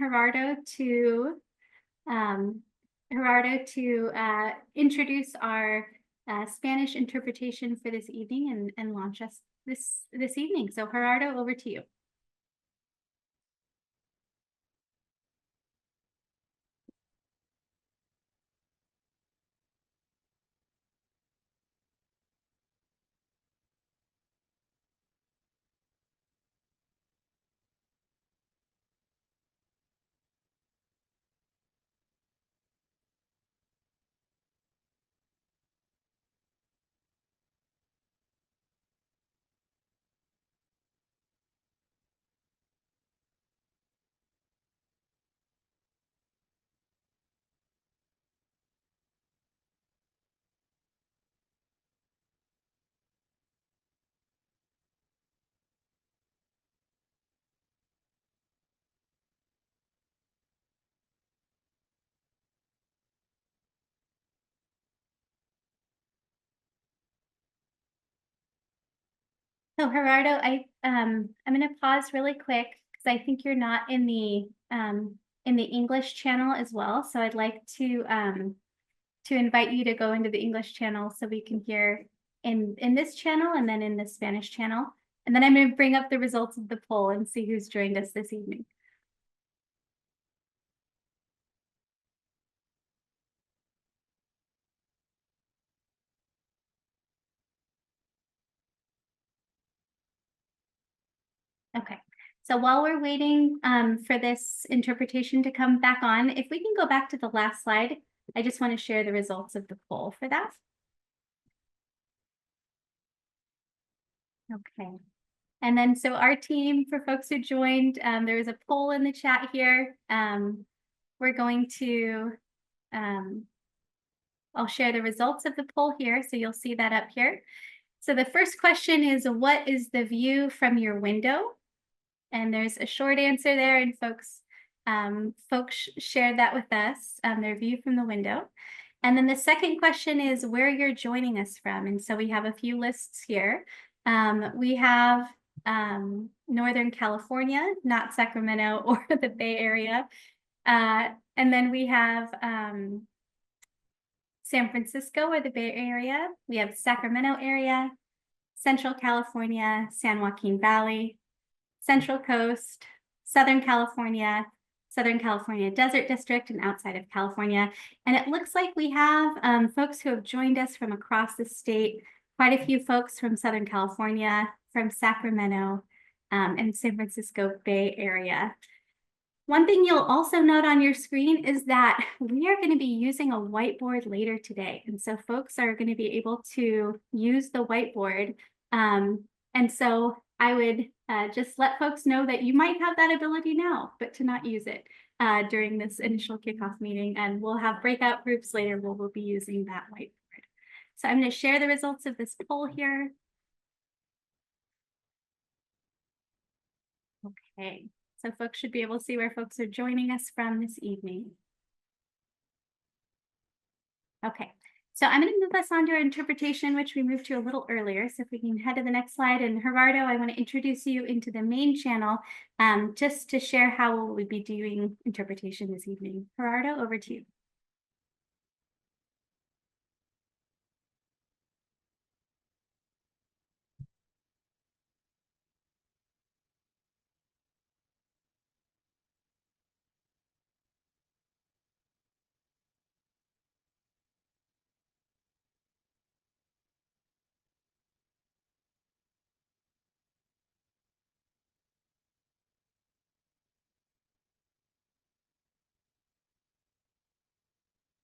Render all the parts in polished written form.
Gerardo to introduce our Spanish interpretation for this evening and launch us this evening. So Gerardo, over to you. So Gerardo, I'm going to pause really quick because I think you're not in the English channel as well. So I'd like to invite you to go into the English channel so we can hear in this channel and then in the Spanish channel. And then I'm going to bring up the results of the poll and see who's joined us this evening. Okay, so while we're waiting for this interpretation to come back on, if we can go back to the last slide, I just want to share the results of the poll for that. Okay. And then so our team, for folks who joined, there was a poll in the chat here. We're going to, I'll share the results of the poll here, so you'll see that up here. So the first question is, what is the view from your window? And there's a short answer there, and folks shared that with us, their view from the window. And then the second question is where you're joining us from. And so we have a few lists here. We have Northern California, not Sacramento or the Bay Area. And then we have San Francisco or the Bay Area. We have Sacramento area, Central California, San Joaquin Valley, Central Coast, Southern California Desert District, and outside of California. And it looks like we have folks who have joined us from across the state, quite a few folks from Southern California, from Sacramento, and San Francisco Bay Area. One thing you'll also note on your screen is that we are going to be using a whiteboard later today. And so folks are going to be able to use the whiteboard. And so I would just let folks know that you might have that ability now, but to not use it during this initial kickoff meeting. And we'll have breakout groups later where we'll be using that whiteboard. So I'm going to share the results of this poll here. Okay, so folks should be able to see where folks are joining us from this evening. Okay, so I'm going to move us on to our interpretation, which we moved to a little earlier. So if we can head to the next slide. And Gerardo, I want to introduce you into the main channel just to share how we'll be doing interpretation this evening. Gerardo, over to you.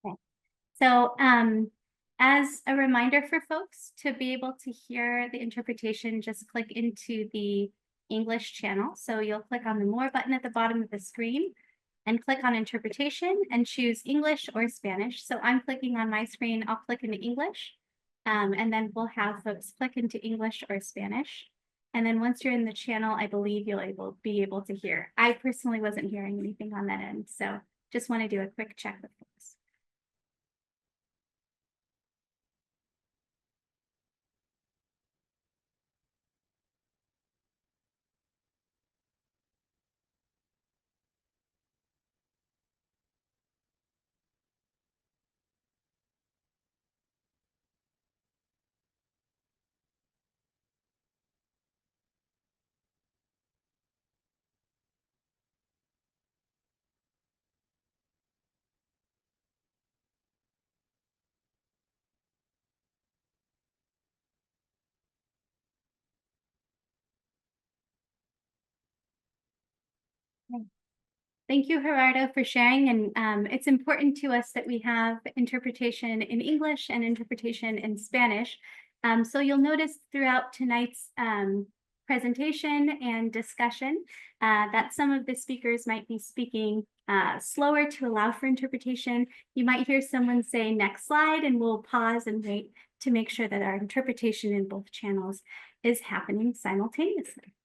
Okay. So as a reminder for folks to be able to hear the interpretation, just click into the English channel. So you'll click on the More button at the bottom of the screen and click on Interpretation and choose English or Spanish. So I'm clicking on my screen, I'll click into English, and then we'll have folks click into English or Spanish. And then once you're in the channel, I believe you'll be able to hear. I personally wasn't hearing anything on that end, so just want to do a quick check with folks. Thank you, Gerardo, for sharing. And it's important to us that we have interpretation in English and interpretation in Spanish. So you'll notice throughout tonight's presentation and discussion that some of the speakers might be speaking slower to allow for interpretation. You might hear someone say next slide, and we'll pause and wait to make sure that our interpretation in both channels is happening simultaneously.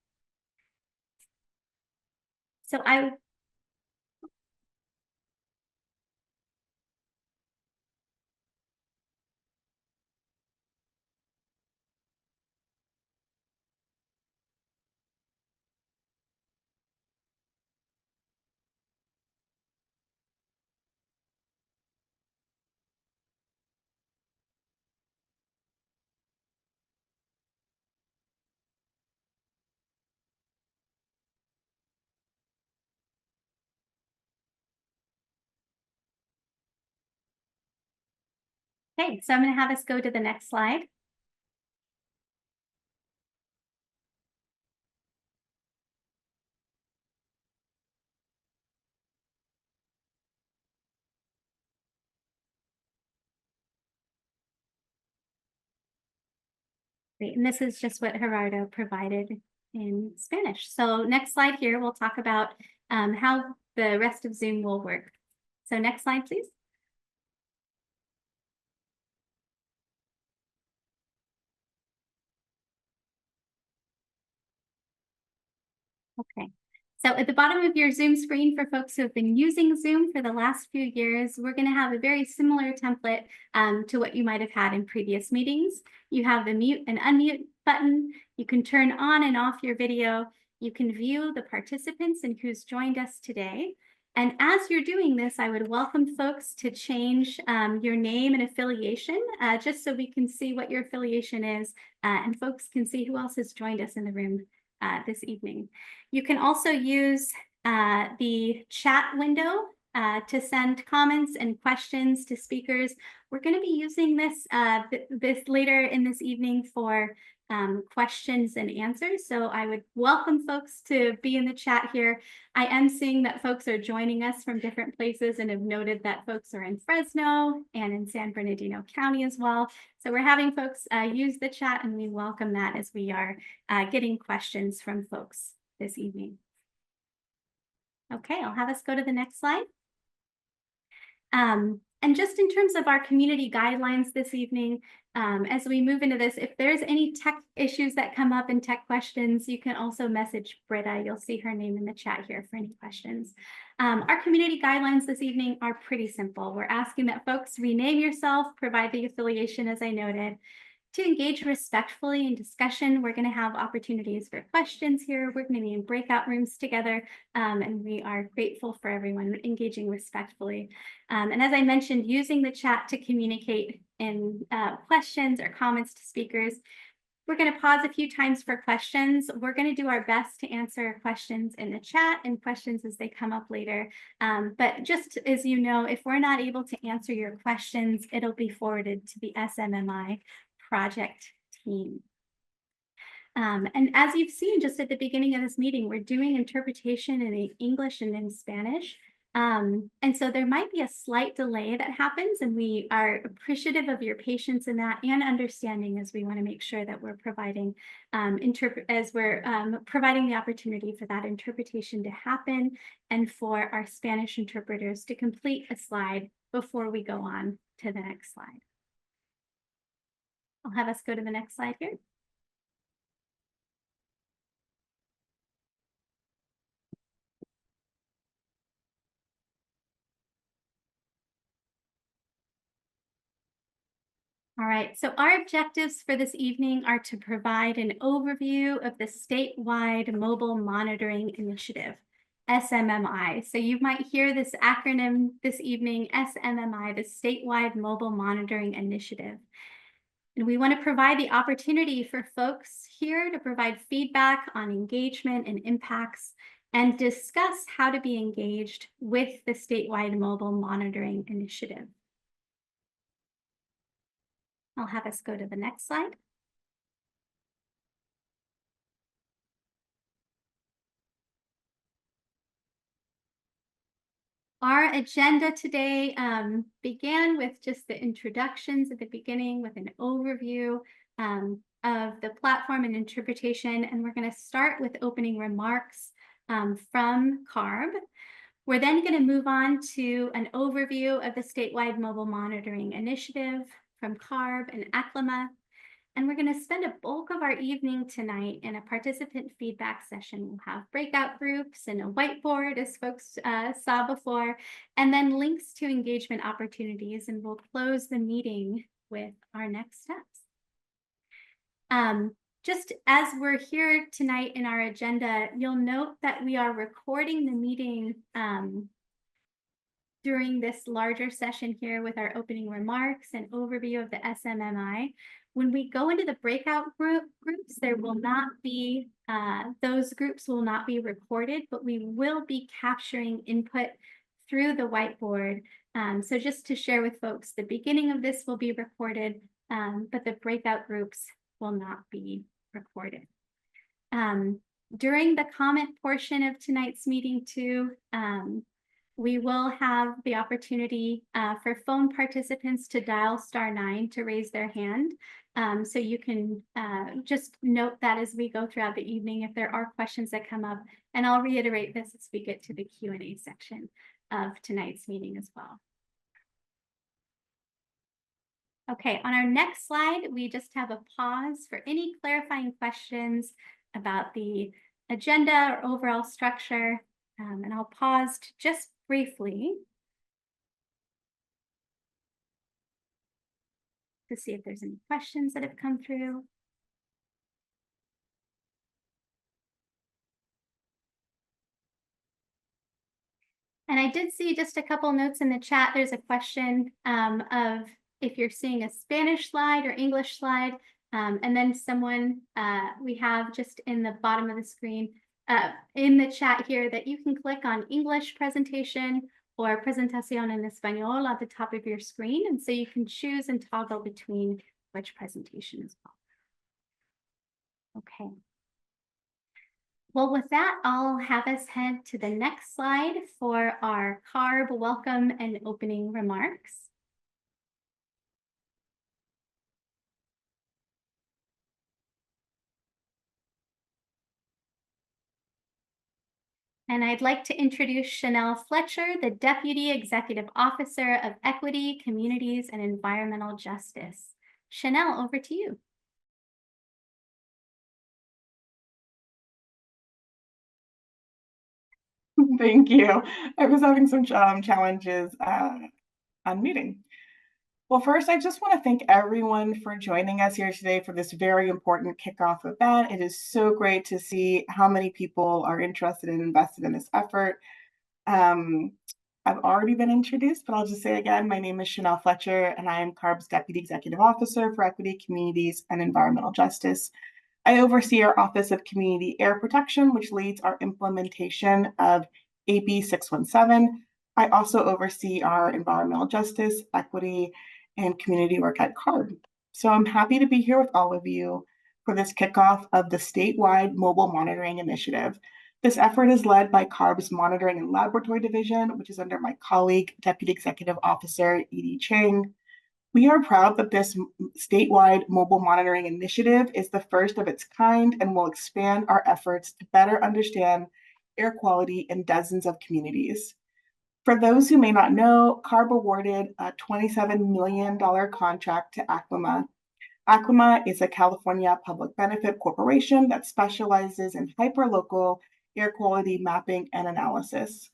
So okay, so I'm going to have us go to the next slide. Great, and this is just what Gerardo provided in Spanish. So next slide here, we'll talk about how the rest of Zoom will work. So next slide, please. Okay. So at the bottom of your Zoom screen, for folks who have been using Zoom for the last few years, we're going to have a very similar template to what you might have had in previous meetings. You have the mute and unmute button. You can turn on and off your video. You can view the participants and who's joined us today. And as you're doing this, I would welcome folks to change your name and affiliation, just so we can see what your affiliation is, and folks can see who else has joined us in the room this evening. You can also use the chat window to send comments and questions to speakers. We're going to be using this later in this evening for questions and answers. So I would welcome folks to be in the chat here. I am seeing that folks are joining us from different places and have noted that folks are in Fresno and in San Bernardino County as well. So we're having folks use the chat, and we welcome that as we are getting questions from folks this evening. Okay, I'll have us go to the next slide. And just in terms of our community guidelines this evening, as we move into this, if there's any tech issues that come up and tech questions, you can also message Britta. You'll see her name in the chat here for any questions. Our community guidelines this evening are pretty simple. We're asking that folks rename yourself, provide the affiliation as I noted. To engage respectfully in discussion, we're going to have opportunities for questions here. We're going to be in breakout rooms together, and we are grateful for everyone engaging respectfully. And as I mentioned, using the chat to communicate in questions or comments to speakers. We're going to pause a few times for questions. We're going to do our best to answer questions in the chat and questions as they come up later. But just as you know, if we're not able to answer your questions, it'll be forwarded to the SMMI project team. And as you've seen just at the beginning of this meeting, we're doing interpretation in English and in Spanish. And so there might be a slight delay that happens, and we are appreciative of your patience in that and understanding as we want to make sure that we're providing providing the opportunity for that interpretation to happen and for our Spanish interpreters to complete a slide before we go on to the next slide. I'll have us go to the next slide here. All right, so our objectives for this evening are to provide an overview of the Statewide Mobile Monitoring Initiative, SMMI. So you might hear this acronym this evening, SMMI, the Statewide Mobile Monitoring Initiative. And we want to provide the opportunity for folks here to provide feedback on engagement and impacts and discuss how to be engaged with the Statewide Mobile Monitoring Initiative. I'll have us go to the next slide. Our agenda today began with just the introductions at the beginning with an overview of the platform and interpretation, and we're going to start with opening remarks from CARB. We're then going to move on to an overview of the statewide mobile monitoring initiative from CARB and ACLIMA. And we're going to spend a bulk of our evening tonight in a participant feedback session. We'll have breakout groups and a whiteboard, as folks saw before, and then links to engagement opportunities. And we'll close the meeting with our next steps. Just as we're here tonight in our agenda, you'll note that we are recording the meeting during this larger session here with our opening remarks and overview of the SMMI. When we go into the breakout groups, there will not be, those groups will not be recorded, but we will be capturing input through the whiteboard. So just to share with folks, the beginning of this will be recorded, but the breakout groups will not be recorded. During the comment portion of tonight's meeting too, we will have the opportunity for phone participants to dial *9 to raise their hand. So you can just note that as we go throughout the evening if there are questions that come up. And I'll reiterate this as we get to the Q&A section of tonight's meeting as well. Okay, on our next slide, we just have a pause for any clarifying questions about the agenda or overall structure. And I'll pause to just briefly to see if there's any questions that have come through. And I did see just a couple notes in the chat. There's a question of if you're seeing a Spanish slide or English slide, and then someone we have just in the bottom of the screen in the chat here that you can click on English presentation or presentación en español at the top of your screen. And so you can choose and toggle between which presentation as well. Okay. Well, with that, I'll have us head to the next slide for our CARB welcome and opening remarks. And I'd like to introduce Chanel Fletcher, the Deputy Executive Officer of Equity, Communities, and Environmental Justice. Chanel, over to you. Thank you. I was having some challenges unmuting. Well, first, I just want to thank everyone for joining us here today for this very important kickoff event. It is so great to see how many people are interested and invested in this effort. I've already been introduced, but I'll just say again, my name is Chanel Fletcher, and I am CARB's Deputy Executive Officer for Equity, Communities, and Environmental Justice. I oversee our Office of Community Air Protection, which leads our implementation of AB 617. I also oversee our environmental justice, equity, and community work at CARB. So I'm happy to be here with all of you for this kickoff of the statewide mobile monitoring initiative. This effort is led by CARB's Monitoring and Laboratory Division, which is under my colleague, Deputy Executive Officer Edie Chang. We are proud that this statewide mobile monitoring initiative is the first of its kind and will expand our efforts to better understand air quality in dozens of communities. For those who may not know, CARB awarded a $27 million contract to ACLIMA. ACLIMA is a California public benefit corporation that specializes in hyperlocal air quality mapping and analysis.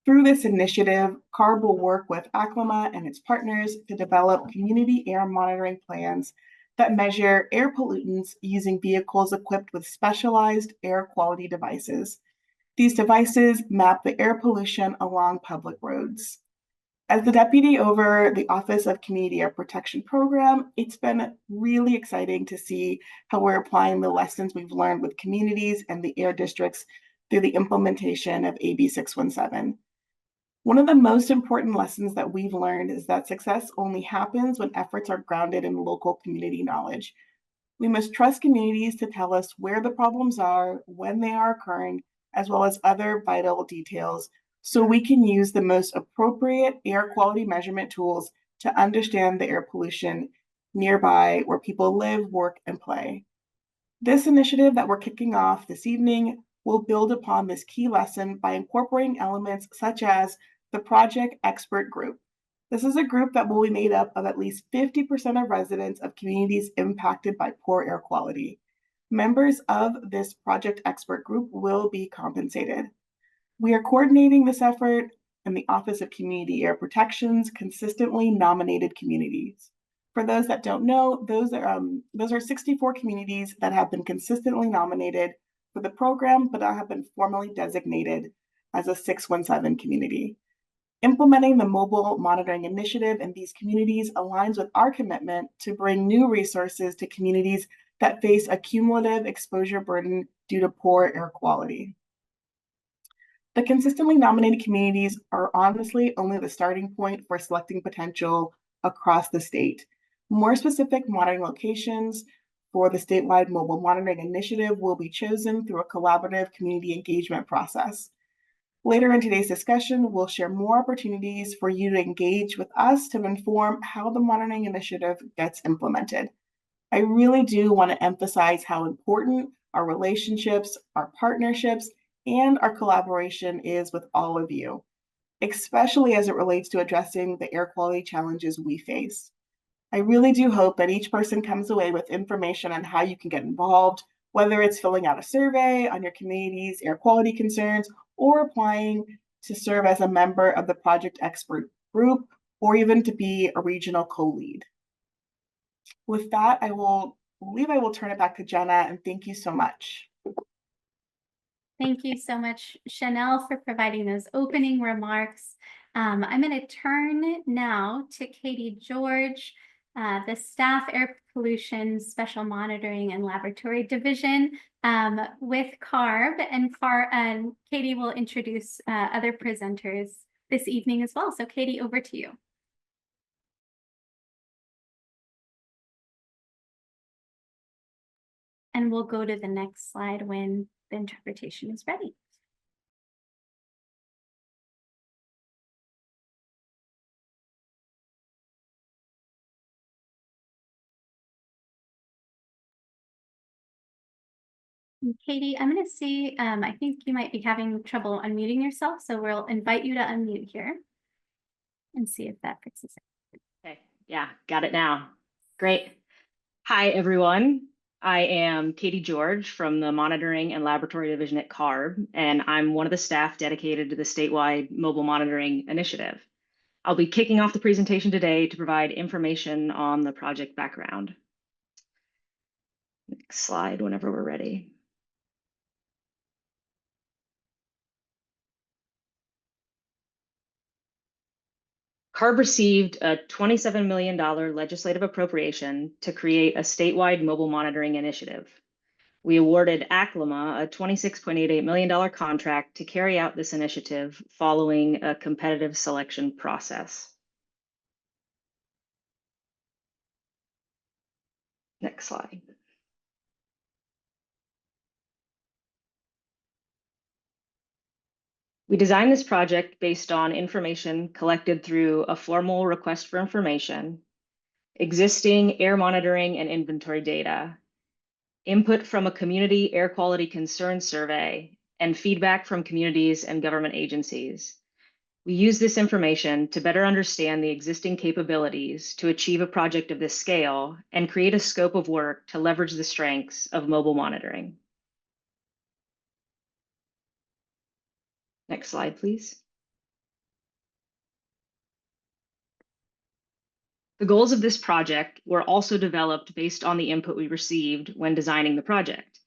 Through this initiative, CARB will work with ACLIMA and its partners to develop community air monitoring plans that measure air pollutants using vehicles equipped with specialized air quality devices. These devices map the air pollution along public roads. As the deputy over the Office of Community Air Protection Program, it's been really exciting to see how we're applying the lessons we've learned with communities and the air districts through the implementation of AB 617. One of the most important lessons that we've learned is that success only happens when efforts are grounded in local community knowledge. We must trust communities to tell us where the problems are, when they are occurring, as well as other vital details so we can use the most appropriate air quality measurement tools to understand the air pollution nearby where people live, work, and play. This initiative that we're kicking off this evening will build upon this key lesson by incorporating elements such as the Project Expert Group. This is a group that will be made up of at least 50% of residents of communities impacted by poor air quality. Members of this Project Expert Group will be compensated. We are coordinating this effort in the Office of Community Air Protection's consistently nominated communities. For those that don't know, those are 64 communities that have been consistently nominated for the program, but have been formally designated as a 617 community. Implementing the mobile monitoring initiative in these communities aligns with our commitment to bring new resources to communities that face a cumulative exposure burden due to poor air quality. The consistently nominated communities are honestly only the starting point for selecting potential across the state. More specific monitoring locations for the statewide mobile monitoring initiative will be chosen through a collaborative community engagement process. Later in today's discussion, we'll share more opportunities for you to engage with us to inform how the monitoring initiative gets implemented. I really do want to emphasize how important our relationships, our partnerships, and our collaboration is with all of you, especially as it relates to addressing the air quality challenges we face. I really do hope that each person comes away with information on how you can get involved, whether it's filling out a survey on your community's air quality concerns or applying to serve as a member of the Project Expert Group, or even to be a regional co-lead. With that, I will turn it back to Jenna, and thank you so much. Thank you so much, Chanel, for providing those opening remarks. I'm going to turn now to Katie George, the Staff Air Pollution Special Monitoring and Laboratory Division with CARB. And Katie will introduce other presenters this evening as well. So Katie, over to you. And we'll go to the next slide when the interpretation is ready. Katie, I'm going to see, I think you might be having trouble unmuting yourself, so we'll invite you to unmute here and see if that fixes it. Okay, yeah, got it now. Great. Hi, everyone. I am Katie George from the Monitoring and Laboratory Division at CARB, and I'm one of the staff dedicated to the statewide mobile monitoring initiative. I'll be kicking off the presentation today to provide information on the project background. Next slide, whenever we're ready. CARB received a $27 million legislative appropriation to create a statewide mobile monitoring initiative. We awarded ACLMA a $26.88 million contract to carry out this initiative following a competitive selection process. Next slide. We designed this project based on information collected through a formal request for information, existing air monitoring and inventory data, input from a community air quality concern survey, and feedback from communities and government agencies. We use this information to better understand the existing capabilities to achieve a project of this scale and create a scope of work to leverage the strengths of mobile monitoring. Next slide, please. The goals of this project were also developed based on the input we received when designing the project.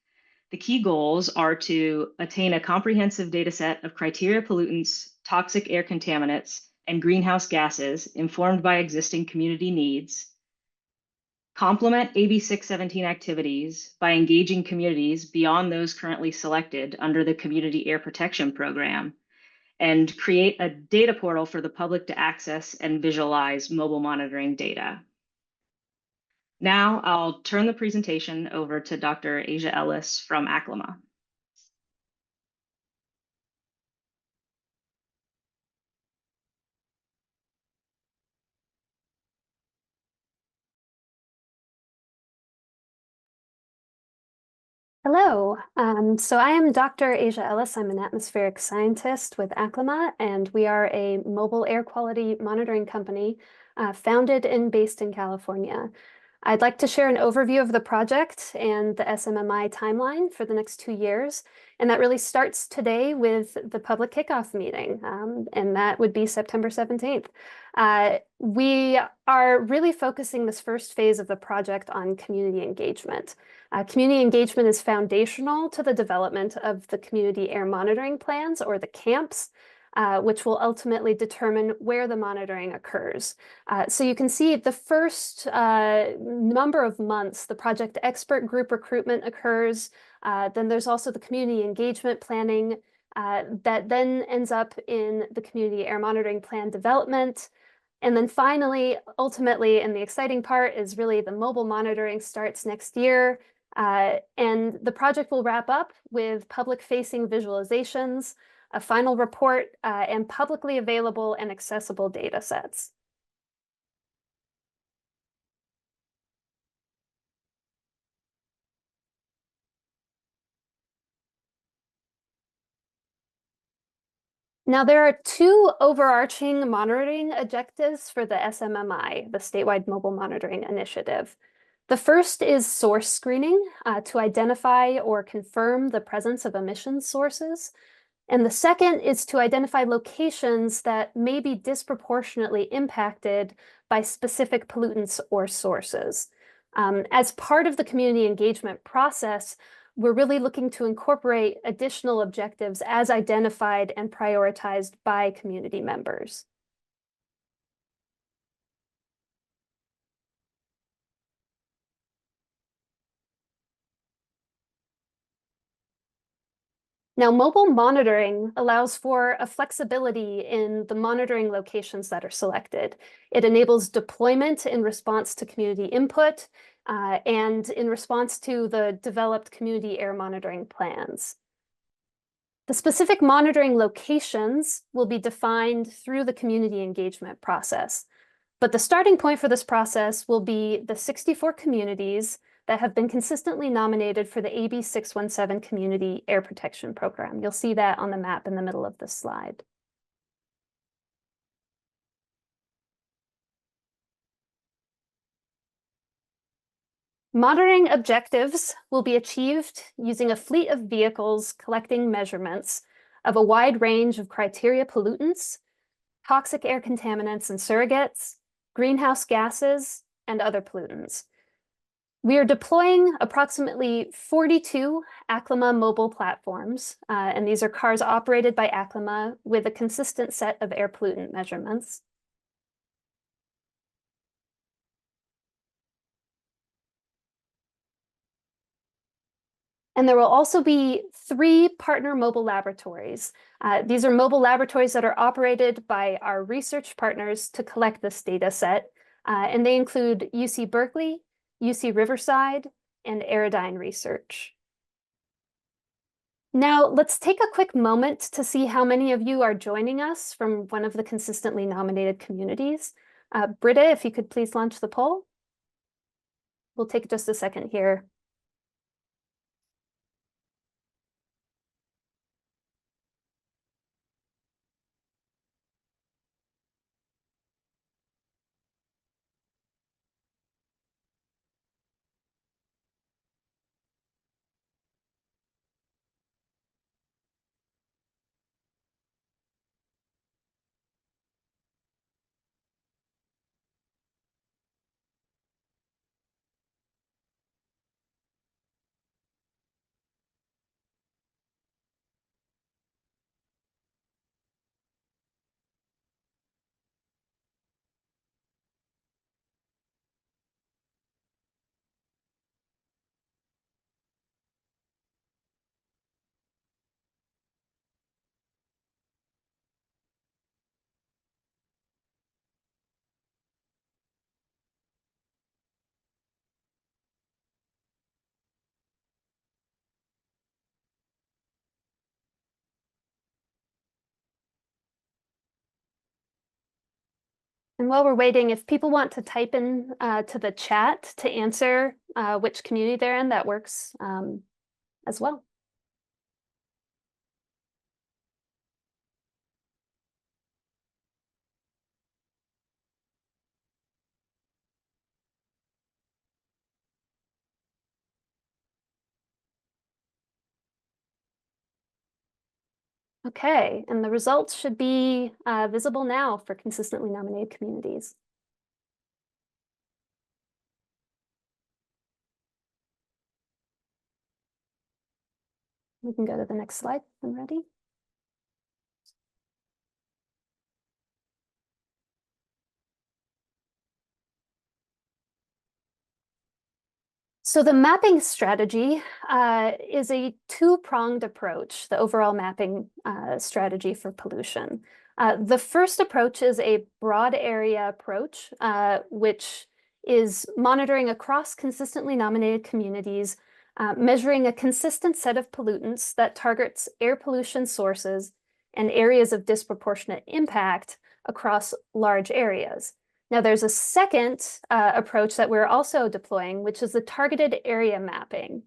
The key goals are to attain a comprehensive data set of criteria pollutants, toxic air contaminants, and greenhouse gases informed by existing community needs, complement AB 617 activities by engaging communities beyond those currently selected under the Community Air Protection Program, and create a data portal for the public to access and visualize mobile monitoring data. Now I'll turn the presentation over to Dr. Asia Ellis from ACLMA. Hello. So I am Dr. Asia Ellis. I'm an atmospheric scientist with ACLIMA, and we are a mobile air quality monitoring company founded and based in California. I'd like to share an overview of the project and the SMMI timeline for the next 2 years. And that really starts today with the public kickoff meeting, and that would be September 17th. We are really focusing this first phase of the project on community engagement. Community engagement is foundational to the development of the community air monitoring plans, or the CAMPs, which will ultimately determine where the monitoring occurs. So you can see the first number of months, the project expert group recruitment occurs. Then there's also the community engagement planning that then ends up in the community air monitoring plan development. And then finally, ultimately, and the exciting part is really the mobile monitoring starts next year. And the project will wrap up with public-facing visualizations, a final report, and publicly available and accessible data sets. Now, there are two overarching monitoring objectives for the SMMI, the Statewide Mobile Monitoring Initiative. The first is source screening to identify or confirm the presence of emissions sources. And the second is to identify locations that may be disproportionately impacted by specific pollutants or sources. As part of the community engagement process, we're really looking to incorporate additional objectives as identified and prioritized by community members. Now, mobile monitoring allows for a flexibility in the monitoring locations that are selected. It enables deployment in response to community input and in response to the developed community air monitoring plans. The specific monitoring locations will be defined through the community engagement process. But the starting point for this process will be the 64 communities that have been consistently nominated for the AB 617 Community Air Protection Program. You'll see that on the map in the middle of this slide. Monitoring objectives will be achieved using a fleet of vehicles collecting measurements of a wide range of criteria pollutants, toxic air contaminants and surrogates, greenhouse gases, and other pollutants. We are deploying approximately 42 ACLIMA mobile platforms, and these are cars operated by ACLIMA with a consistent set of air pollutant measurements. And there will also be 3 partner mobile laboratories. These are mobile laboratories that are operated by our research partners to collect this data set, and they include UC Berkeley, UC Riverside, and Aerodyne Research. Now, let's take a quick moment to see how many of you are joining us from one of the consistently nominated communities. Britta, if you could please launch the poll. We'll take just a second here. And while we're waiting, if people want to type in to the chat to answer which community they're in, that works as well. Okay, and the results should be visible now for consistently nominated communities. We can go to the next slide. I'm ready. So the mapping strategy is a two-pronged approach, the overall mapping strategy for pollution. The first approach is a broad area approach, which is monitoring across consistently nominated communities, measuring a consistent set of pollutants that targets air pollution sources and areas of disproportionate impact across large areas. Now, there's a second approach that we're also deploying, which is the targeted area mapping.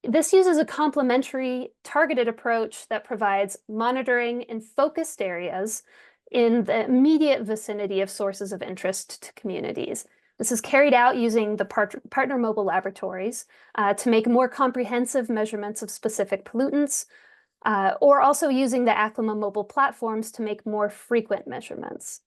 This uses a complementary targeted approach that provides monitoring in focused areas in the immediate vicinity of sources of interest to communities. This is carried out using the partner mobile laboratories to make more comprehensive measurements of specific pollutants, or also using the ACLIMA mobile platforms to make more frequent measurements.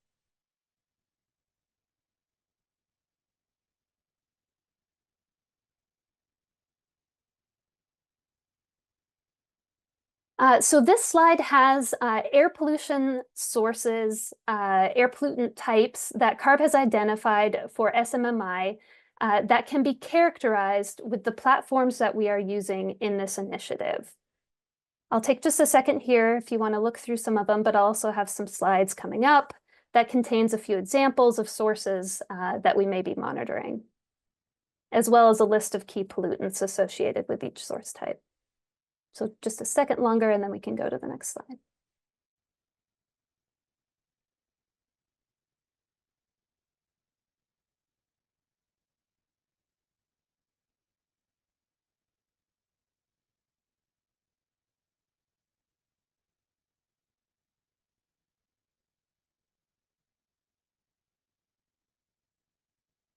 So this slide has air pollution sources, air pollutant types that CARB has identified for SMMI that can be characterized with the platforms that we are using in this initiative. I'll take just a second here if you want to look through some of them, but I'll also have some slides coming up that contains a few examples of sources that we may be monitoring, as well as a list of key pollutants associated with each source type. So just a second longer, and then we can go to the next slide.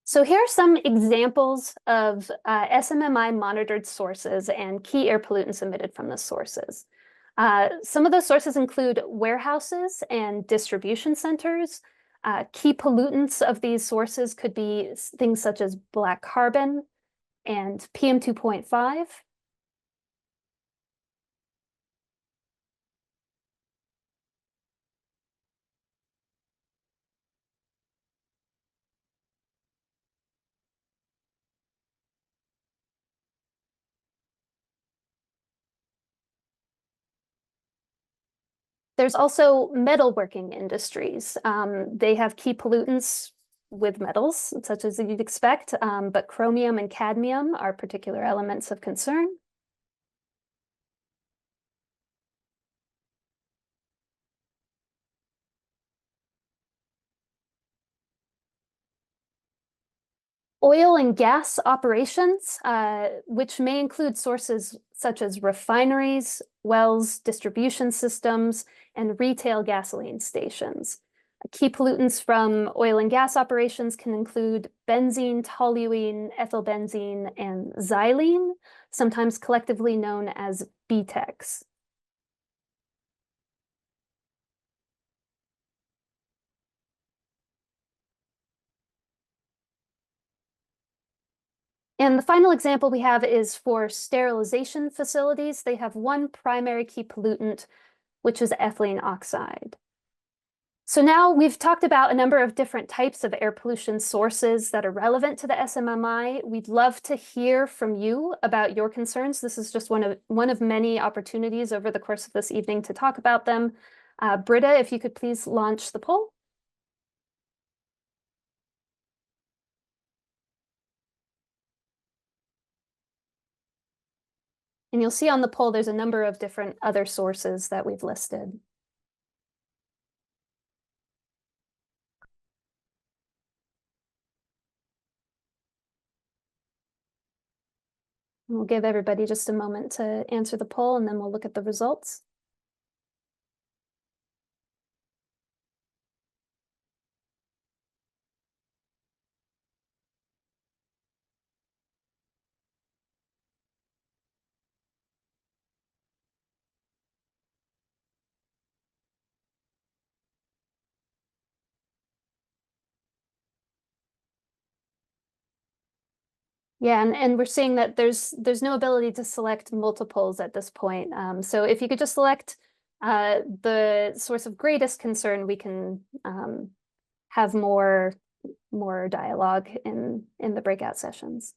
So here are some examples of SMMI monitored sources and key air pollutants emitted from the sources. Some of those sources include warehouses and distribution centers. Key pollutants of these sources could be things such as black carbon and PM2.5. There's also metalworking industries. They have key pollutants with metals, such as you'd expect, but chromium and cadmium are particular elements of concern. Oil and gas operations, which may include sources such as refineries, wells, distribution systems, and retail gasoline stations. Key pollutants from oil and gas operations can include benzene, toluene, ethylbenzene, and xylene, sometimes collectively known as BTEX. And the final example we have is for sterilization facilities. They have one primary key pollutant, which is ethylene oxide. So now we've talked about a number of different types of air pollution sources that are relevant to the SMMI. We'd love to hear from you about your concerns. This is just one of many opportunities over the course of this evening to talk about them. Britta, if you could please launch the poll. And you'll see on the poll, there's a number of different other sources that we've listed. We'll give everybody just a moment to answer the poll, and then we'll look at the results. Yeah, and we're seeing that there's no ability to select multiples at this point. So if you could just select the source of greatest concern, we can have more dialogue in the breakout sessions.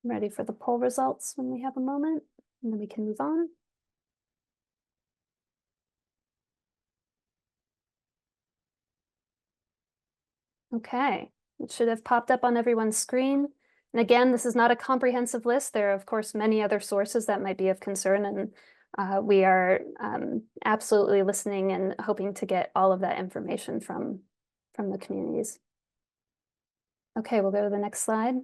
Ready for the poll results when we have a moment, and then we can move on. Okay, it should have popped up on everyone's screen. And again, this is not a comprehensive list. There are, of course, many other sources that might be of concern, and we are absolutely listening and hoping to get all of that information from the communities. Okay, we'll go to the next slide.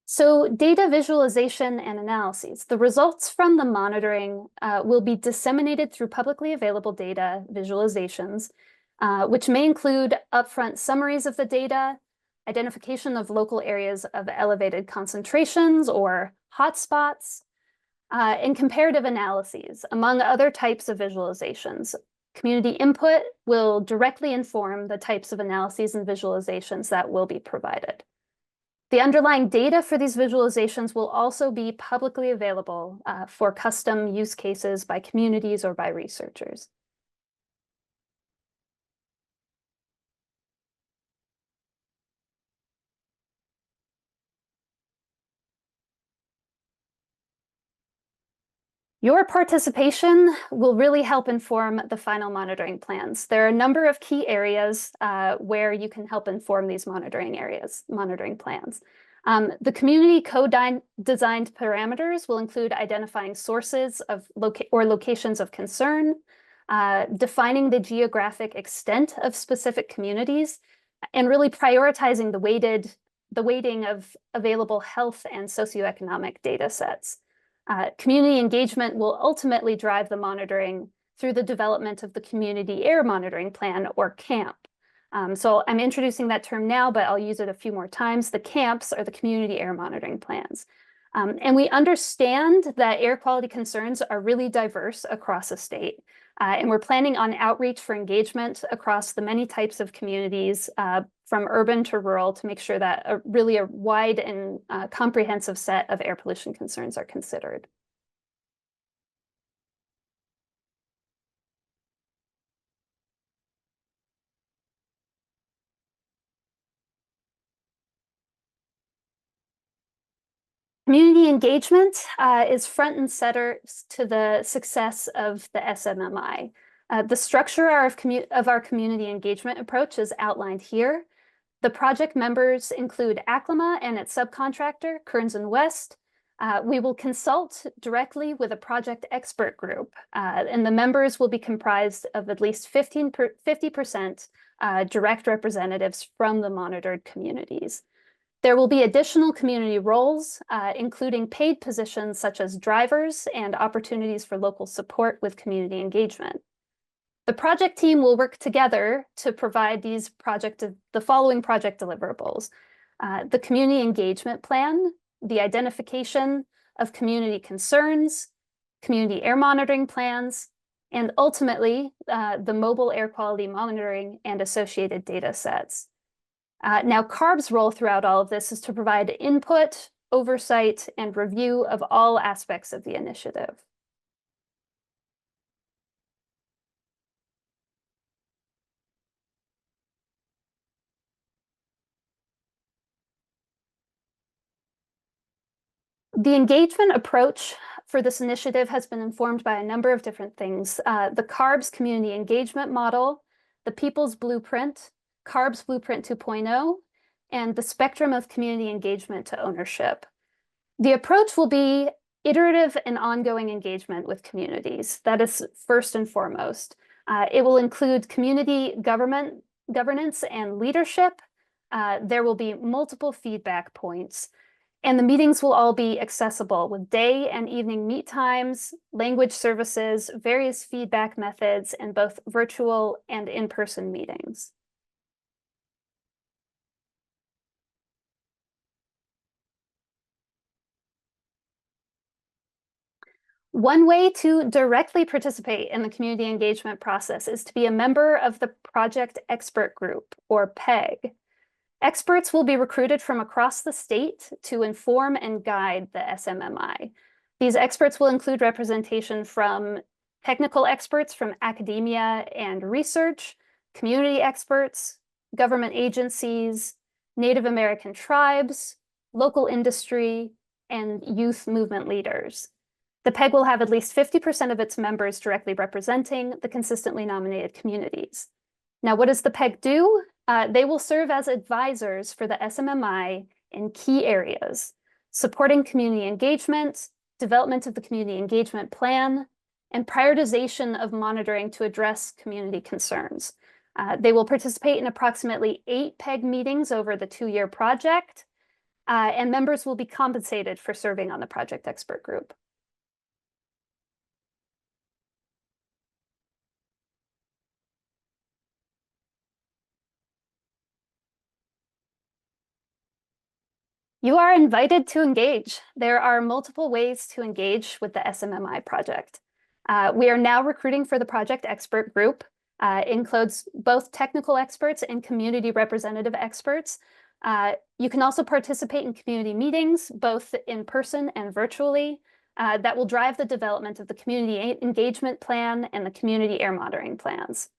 So data visualization and analyses. The results from the monitoring will be disseminated through publicly available data visualizations, which may include upfront summaries of the data, identification of local areas of elevated concentrations or hotspots, and comparative analyses, among other types of visualizations. Community input will directly inform the types of analyses and visualizations that will be provided. The underlying data for these visualizations will also be publicly available for custom use cases by communities or by researchers. Your participation will really help inform the final monitoring plans. There are a number of key areas where you can help inform these monitoring plans. The community co-designed parameters will include identifying sources of locations of concern, defining the geographic extent of specific communities, and really prioritizing the weighting of available health and socioeconomic data sets. Community engagement will ultimately drive the monitoring through the development of the Community Air Monitoring Plan, or CAMP. So I'm introducing that term now, but I'll use it a few more times. The CAMPs are the Community Air Monitoring Plans. And we understand that air quality concerns are really diverse across a state. And we're planning on outreach for engagement across the many types of communities, from urban to rural, to make sure that really a wide and comprehensive set of air pollution concerns are considered. Community engagement is front and center to the success of the SMMI. The structure of our community engagement approach is outlined here. The project members include ACLMA and its subcontractor, Kearns and West. We will consult directly with a project expert group, and the members will be comprised of at least 50% direct representatives from the monitored communities. There will be additional community roles, including paid positions such as drivers and opportunities for local support with community engagement. The project team will work together to provide the following project deliverables: the community engagement plan, the identification of community concerns, community air monitoring plans, and ultimately the mobile air quality monitoring and associated data sets. Now, CARB's role throughout all of this is to provide input, oversight, and review of all aspects of the initiative. The engagement approach for this initiative has been informed by a number of different things. The CARB's community engagement model, the People's Blueprint, CARB's Blueprint 2.0, and the spectrum of community engagement to ownership. The approach will be iterative and ongoing engagement with communities. That is first and foremost. It will include community governance and leadership. There will be multiple feedback points. And the meetings will all be accessible with day and evening meet times, language services, various feedback methods, and both virtual and in-person meetings. One way to directly participate in the community engagement process is to be a member of the Project Expert Group, or PEG. Experts will be recruited from across the state to inform and guide the SMMI. These experts will include representation from technical experts from academia and research, community experts, government agencies, Native American tribes, local industry, and youth movement leaders. The PEG will have at least 50% of its members directly representing the consistently nominated communities. Now, what does the PEG do? They will serve as advisors for the SMMI in key areas, supporting community engagement, development of the community engagement plan, and prioritization of monitoring to address community concerns. They will participate in approximately 8 PEG meetings over the 2-year project, and members will be compensated for serving on the project expert group. You are invited to engage. There are multiple ways to engage with the SMMI project. We are now recruiting for the project expert group. Includes both technical experts and community representative experts. You can also participate in community meetings, both in person and virtually, that will drive the development of the community engagement plan and the community air monitoring plans.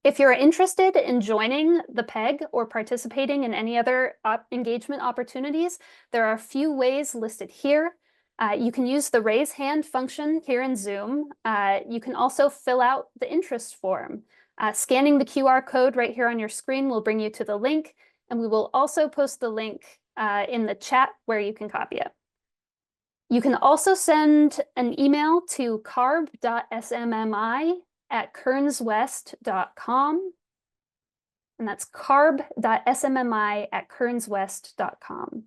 If you're interested in joining the PEG or participating in any other engagement opportunities, there are a few ways listed here. You can use the raise hand function here in Zoom. You can also fill out the interest form. Scanning the QR code right here on your screen will bring you to the link, and we will also post the link in the chat where you can copy it. You can also send an email to carb.smmi@kernswest.com. And that's carb.smmi@kernswest.com.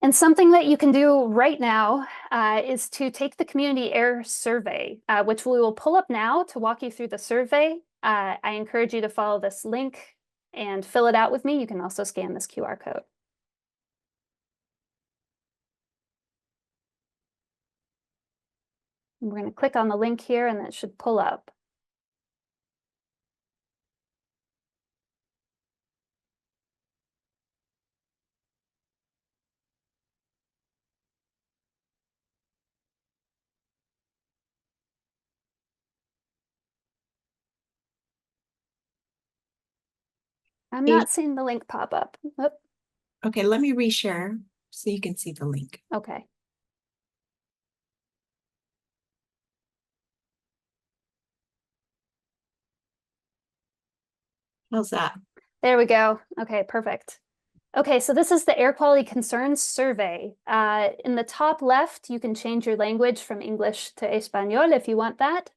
And something that you can do right now is to take the community air survey, which we will pull up now to walk you through the survey. I encourage you to follow this link and fill it out with me. You can also scan this QR code. And we're going to click on the link here and that should pull up. I'm not seeing the link pop up. Oop. Okay, let me reshare so you can see the link. Okay. How's that? There we go. Okay, perfect. Okay, so this is the air quality concerns survey. In the top left, you can change your language from English to Espanol if you want that.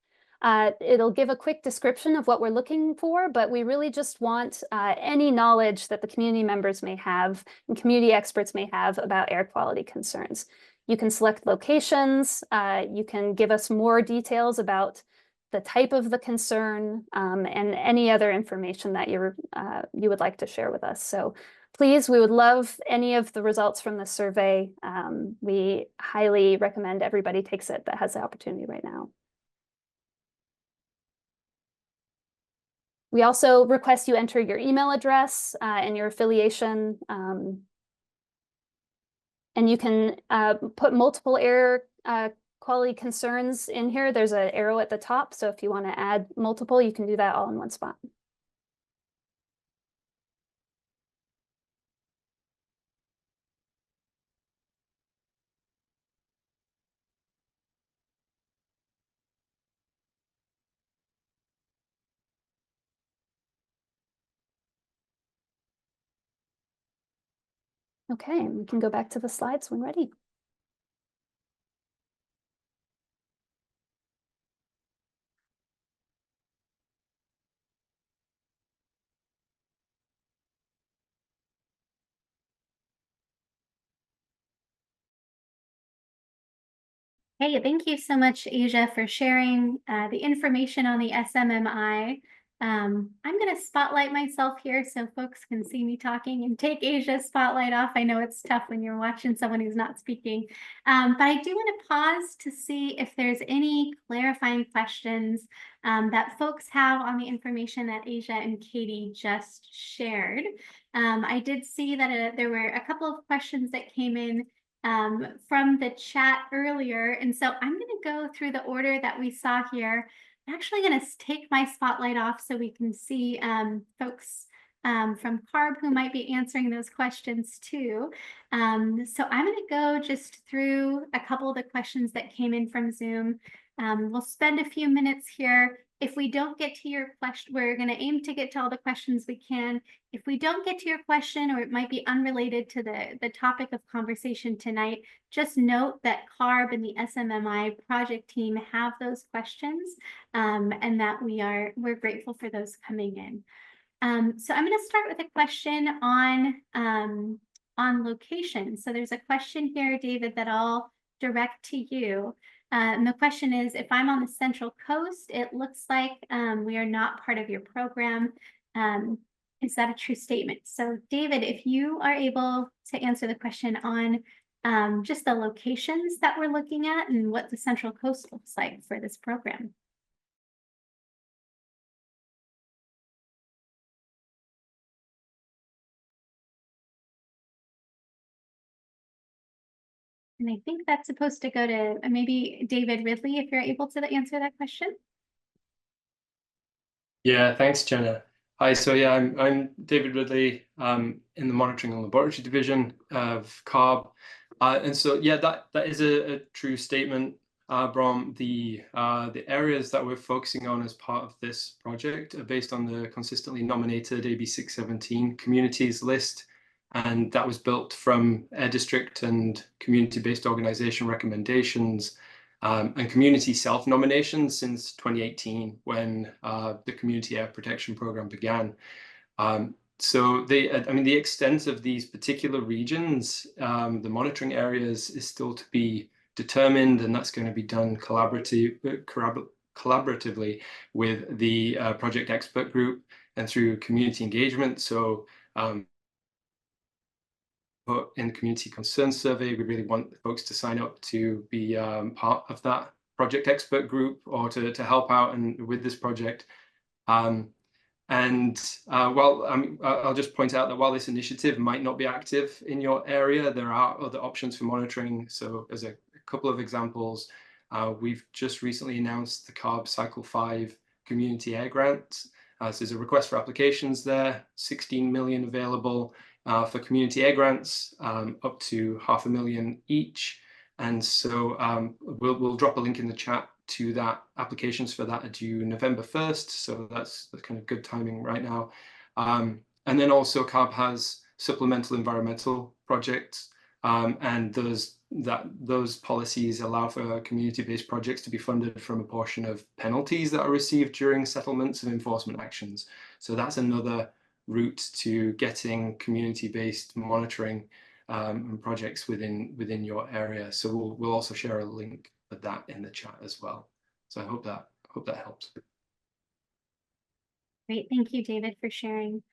It'll give a quick description of what we're looking for, but we really just want any knowledge that the community members may have and community experts may have about air quality concerns. You can select locations. You can give us more details about the type of the concern and any other information that you would like to share with us. So please, we would love any of the results from the survey. We highly recommend everybody takes it that has the opportunity right now. We also request you enter your email address and your affiliation. And you can put multiple air quality concerns in here. There's an arrow at the top. So if you want to add multiple, you can do that all in one spot. Okay, we can go back to the slides when ready. Hey, thank you so much, Asia, for sharing the information on the SMMI. I'm going to spotlight myself here so folks can see me talking and take Asia's spotlight off. I know it's tough when you're watching someone who's not speaking, but I do want to pause to see if there's any clarifying questions that folks have on the information that Asia and Katie just shared. I did see that there were a couple of questions that came in from the chat earlier. And so I'm going to go through the order that we saw here. I'm actually going to take my spotlight off so we can see folks from CARB who might be answering those questions too. So I'm going to go just through a couple of the questions that came in from Zoom. We'll spend a few minutes here. If we don't get to your question, we're going to aim to get to all the questions we can. If we don't get to your question, or it might be unrelated to the topic of conversation tonight, just note that CARB and the SMMI project team have those questions, and that we're grateful for those coming in. So I'm going to start with a question on location. So there's a question here, David, that I'll direct to you. And the question is, if I'm on the Central Coast, it looks like we are not part of your program. Is that a true statement? So David, if you are able to answer the question on just the locations that we're looking at and what the Central Coast looks like for this program. And I think that's supposed to go to maybe David Ridley, if you're able to answer that question. Yeah, thanks, Jenna. Hi, so yeah, I'm David Ridley in the Monitoring and Laboratory Division of CARB. And so yeah, that is a true statement, Brom. The areas that we're focusing on as part of this project are based on the consistently nominated AB 617 communities list. And that was built from Air District and community-based organization recommendations and community self-nominations since 2018 when the Community Air Protection Program began. So the extent of these particular regions, the monitoring areas, is still to be determined, and that's going to be done collaboratively with the project expert group and through community engagement. So in the community concern survey, we really want folks to sign up to be part of that project expert group or to help out with this project. I'll just point out that while this initiative might not be active in your area, there are other options for monitoring. So as a couple of examples, we've just recently announced the CARB Cycle 5 Community Air Grant. So there's a request for applications there, 16 million available for community air grants, up to $500,000 each. And so we'll drop a link in the chat to that. Applications for that are due November 1st. So that's kind of good timing right now. And then also CARB has supplemental environmental projects, and those policies allow for community-based projects to be funded from a portion of penalties that are received during settlements and enforcement actions. So that's another route to getting community-based monitoring and projects within your area. So we'll also share a link for that in the chat as well. So I hope that helps. Great, thank you, David, for sharing.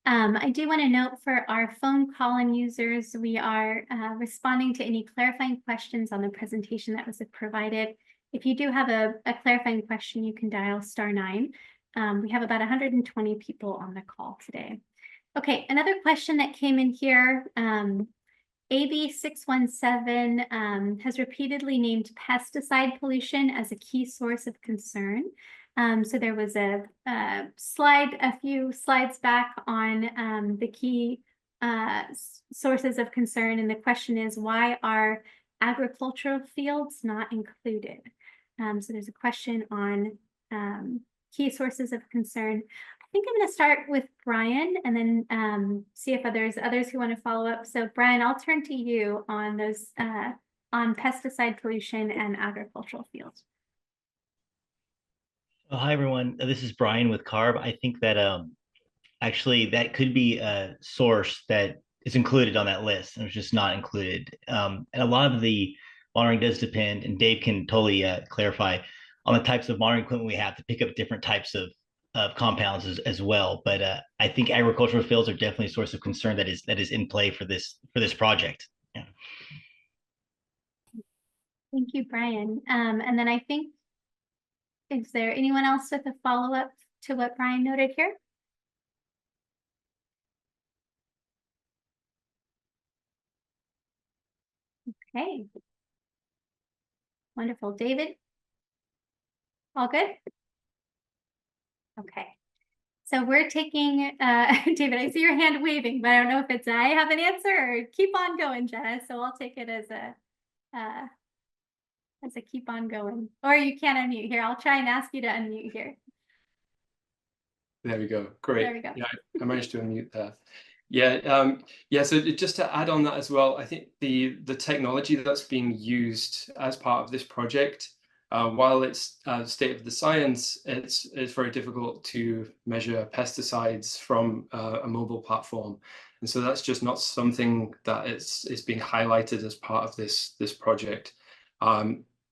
I do want to note for our phone call-in users, we are responding to any clarifying questions on the presentation that was provided. If you do have a clarifying question, you can dial *9. We have about 120 people on the call today. Okay, another question that came in here. AB 617 has repeatedly named pesticide pollution as a key source of concern. So there was a slide a few slides back on the key sources of concern, and the question is, why are agricultural fields not included? So there's a question on key sources of concern. I think I'm going to start with Brian and then see if others who want to follow up. So Brian, I'll turn to you on those on pesticide pollution and agricultural fields. Oh, hi, everyone. This is Brian with CARB. I think that actually that could be a source that is included on that list and it's just not included. And a lot of the monitoring does depend, and Dave can totally clarify, on the types of monitoring equipment we have to pick up different types of compounds as well. But I think agricultural fields are definitely a source of concern that is in play for this project. Yeah. Thank you, Brian. And then I think, is there anyone else with a follow-up to what Brian noted here? Okay. Wonderful. David? All good? Okay. So we're taking, David, I see your hand waving, but I don't know if it's I have an answer or keep on going, Jenna. So I'll take it as a keep on going. Or you can't unmute here. I'll try and ask you to unmute here. There we go. Great. There we go. Yeah, I managed to unmute there. Yeah, yeah. So just to add on that as well, I think the technology that's being used as part of this project, while it's state of the science, it's very difficult to measure pesticides from a mobile platform, and so that's just not something that is being highlighted as part of this project.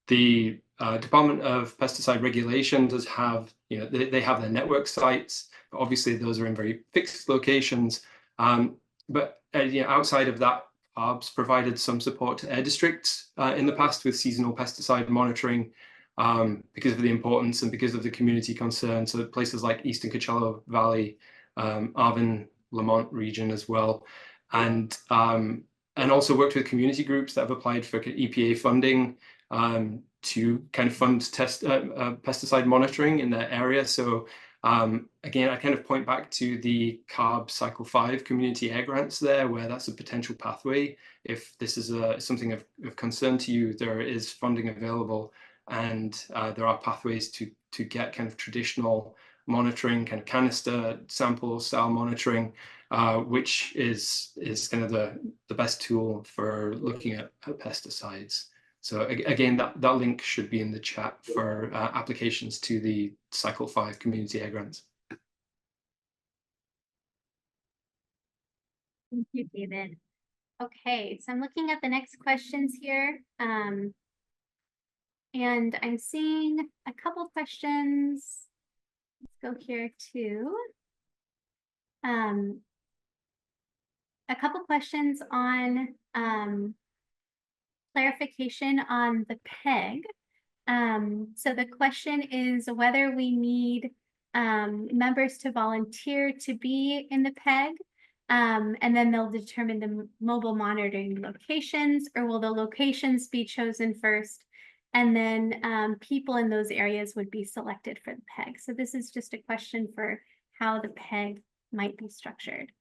The Department of Pesticide Regulation does have, they have their network sites, but obviously those are in very fixed locations. But outside of that, CARB's provided some support to air districts in the past with seasonal pesticide monitoring because of the importance and because of the community concern. So places like Eastern Coachella Valley, Arvin, Lamont region as well, and also worked with community groups that have applied for EPA funding to kind of fund pesticide monitoring in their area. So again, I kind of point back to the CARB Cycle 5 community air grants there, where that's a potential pathway. If this is something of concern to you, there is funding available, and there are pathways to get kind of traditional monitoring, kind of canister sample style monitoring, which is kind of the best tool for looking at pesticides. So again, that link should be in the chat for applications to the Cycle 5 community air grants. Thank you, David. Okay, so I'm looking at the next questions here. And I'm seeing a couple questions. Let's go here too. A couple questions on clarification on the PEG. So the question is whether we need members to volunteer to be in the PEG, and then they'll determine the mobile monitoring locations, or will the locations be chosen first, and then people in those areas would be selected for the PEG. So this is just a question for how the PEG might be structured.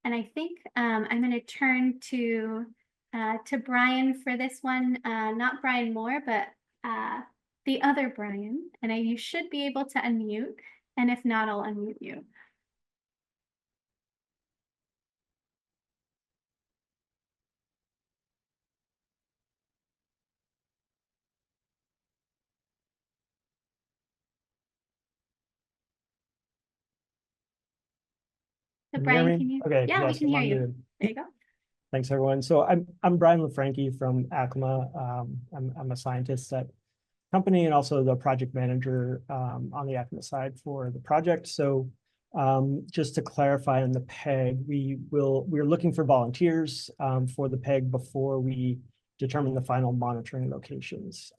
And I think I'm going to turn to Brian for this one, not Brian Moore, but the other Brian. And you should be able to unmute. And if not, I'll unmute you. So Can you hear Brian, me? can you? Okay, Yeah, we yes, can I'm hear you. unmuted. There you go. Thanks, everyone. So I'm Brian LaFranchi from ACLMA. I'm a scientist at company and also the project manager on the ACLMA side for the project. So just to clarify on the PEG, we're looking for volunteers for the PEG before we determine the final monitoring locations.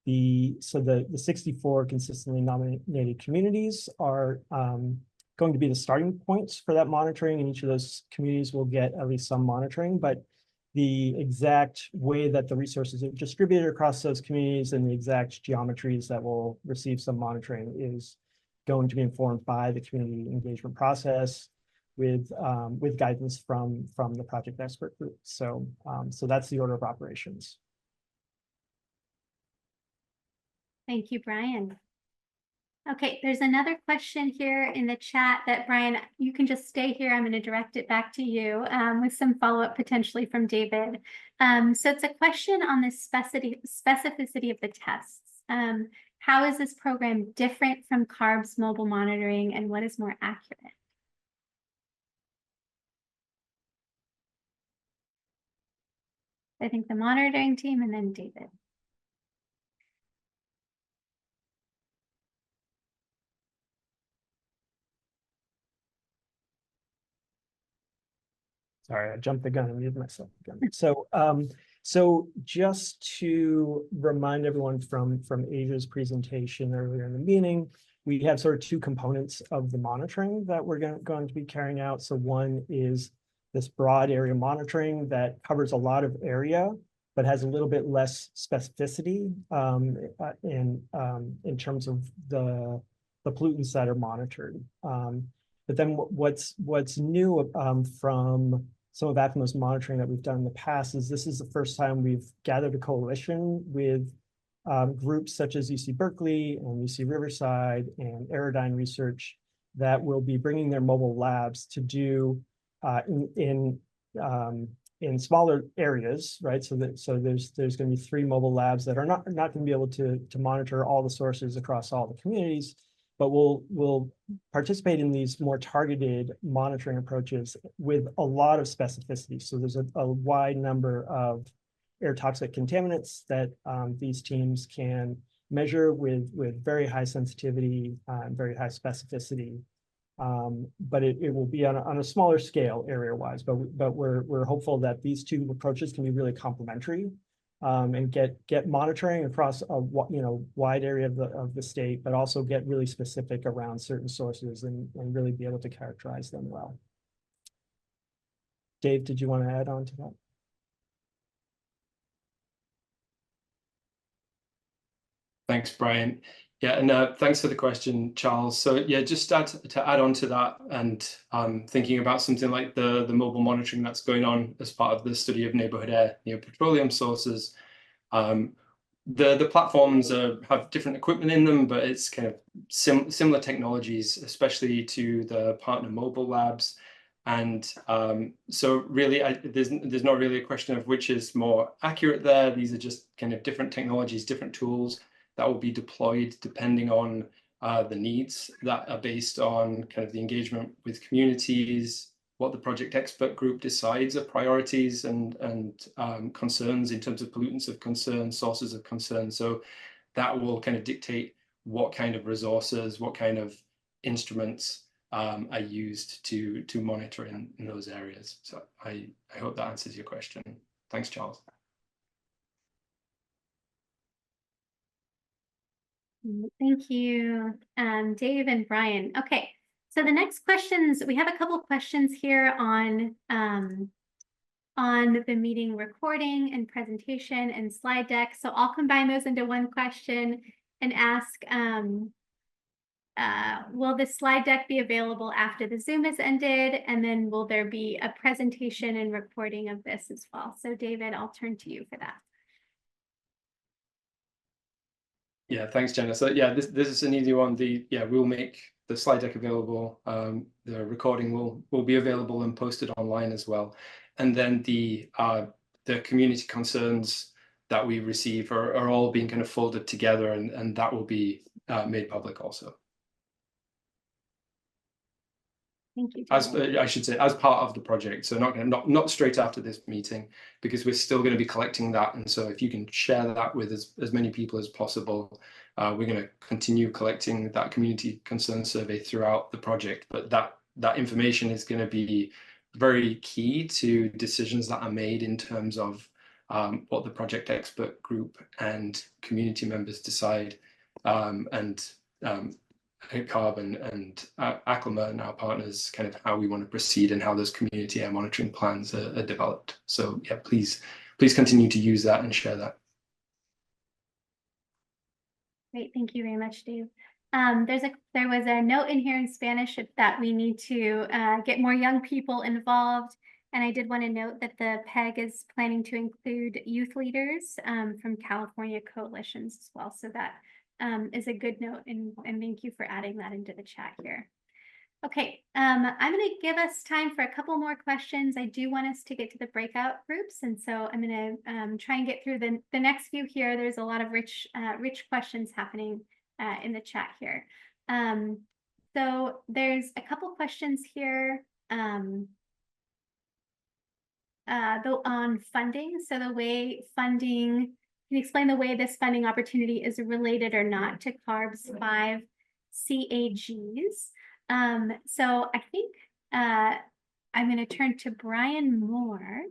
The 64 consistently nominated communities are going to be the starting points for that monitoring, and each of those communities will get at least some monitoring, but the exact way that the resources are distributed across those communities and the exact geometries that will receive some monitoring is going to be informed by the community engagement process with guidance from the project expert group. So that's the order of operations. Thank you, Brian. Okay, there's another question here in the chat that, Brian, you can just stay here. I'm going to direct it back to you with some follow-up potentially from David. So it's a question on the specificity of the tests. How is this program different from CARB's mobile monitoring, and what is more accurate? I think the monitoring team and then David. Sorry, I jumped the gun and muted myself again. So just to remind everyone from Asia's presentation earlier in the meeting, we have sort of two components of the monitoring that we're going to be carrying out. So one is this broad area monitoring that covers a lot of area, but has a little bit less specificity in terms of the pollutants that are monitored. But then what's new from some of ACLMA's monitoring that we've done in the past is this is the first time we've gathered a coalition with groups such as UC Berkeley and UC Riverside and Aerodyne Research that will be bringing their mobile labs to do in smaller areas, right? So there's going to be 3 mobile labs that are not going to be able to monitor all the sources across all the communities, but we'll participate in these more targeted monitoring approaches with a lot of specificity. So there's a wide number of air toxic contaminants that these teams can measure with very high sensitivity and very high specificity. But it will be on a smaller scale area-wise, but we're hopeful that these two approaches can be really complementary and get monitoring across a wide area of the state, but also get really specific around certain sources and really be able to characterize them well. Dave, did you want to add on to that? Thanks, Brian. Yeah, and thanks for the question, Charles. So yeah, just to add on to that, and thinking about something like the mobile monitoring that's going on as part of the study of neighborhood air near petroleum sources. The platforms have different equipment in them, but it's kind of similar technologies, especially to the partner mobile labs. And so really, there's not really a question of which is more accurate there. These are just kind of different technologies, different tools that will be deployed depending on the needs that are based on kind of the engagement with communities, what the project expert group decides are priorities and concerns in terms of pollutants of concern, sources of concern. So that will kind of dictate what kind of resources, what kind of instruments are used to monitor in those areas. So I hope that answers your question. Thanks, Charles. Thank you, Dave and Brian. Okay, so the next questions, we have a couple questions here on the meeting recording and presentation and slide deck. So I'll combine those into one question and ask, will the slide deck be available after the Zoom has ended? And then will there be a presentation and recording of this as well? So David, I'll turn to you for that. Yeah, thanks, Jenna. So yeah, this is an easy one. We'll make the slide deck available. The recording will be available and posted online as well. And then the community concerns that we receive are all being kind of folded together, and that will be made public also. Thank you. As David. I should say, as part of the project. So not straight after this meeting, because we're still going to be collecting that. And so if you can share that with as many people as possible, we're going to continue collecting that community concern survey throughout the project. But that information is going to be very key to decisions that are made in terms of what the project expert group and community members decide, and CARB and Acclima and our partners, kind of how we want to proceed and how those community air monitoring plans are developed. So yeah, please continue to use that and share that. Great, thank you very much, Dave. There was a note in here in Spanish that we need to get more young people involved. And I did want to note that the PEG is planning to include youth leaders from California coalitions as well. So that is a good note, and thank you for adding that into the chat here. Okay, I'm going to give us time for a couple more questions. I do want us to get to the breakout groups, and so I'm going to try and get through the next few here. There's a lot of rich questions happening in the chat here. So there's a couple questions here on funding. So the way funding, can you explain the way this funding opportunity is related or not to CARB's 5 CAGs? So I think I'm going to turn to Brian Moore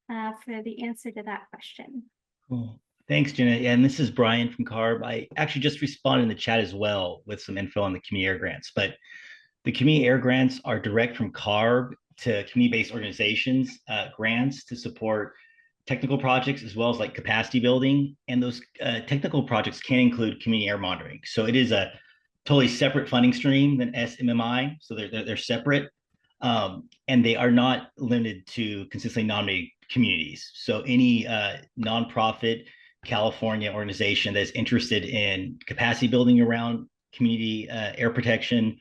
for the answer to that question. Cool. Thanks, Jenna. Yeah, and this is Brian from CARB. I actually just responded in the chat as well with some info on the community air grants, but the community air grants are direct from CARB to community-based organizations, grants to support technical projects as well as like capacity building. And those technical projects can include community air monitoring. So it is a totally separate funding stream than SMMI. So they're separate, and they are not limited to consistently nominated communities. So any nonprofit California organization that's interested in capacity building around community air protection,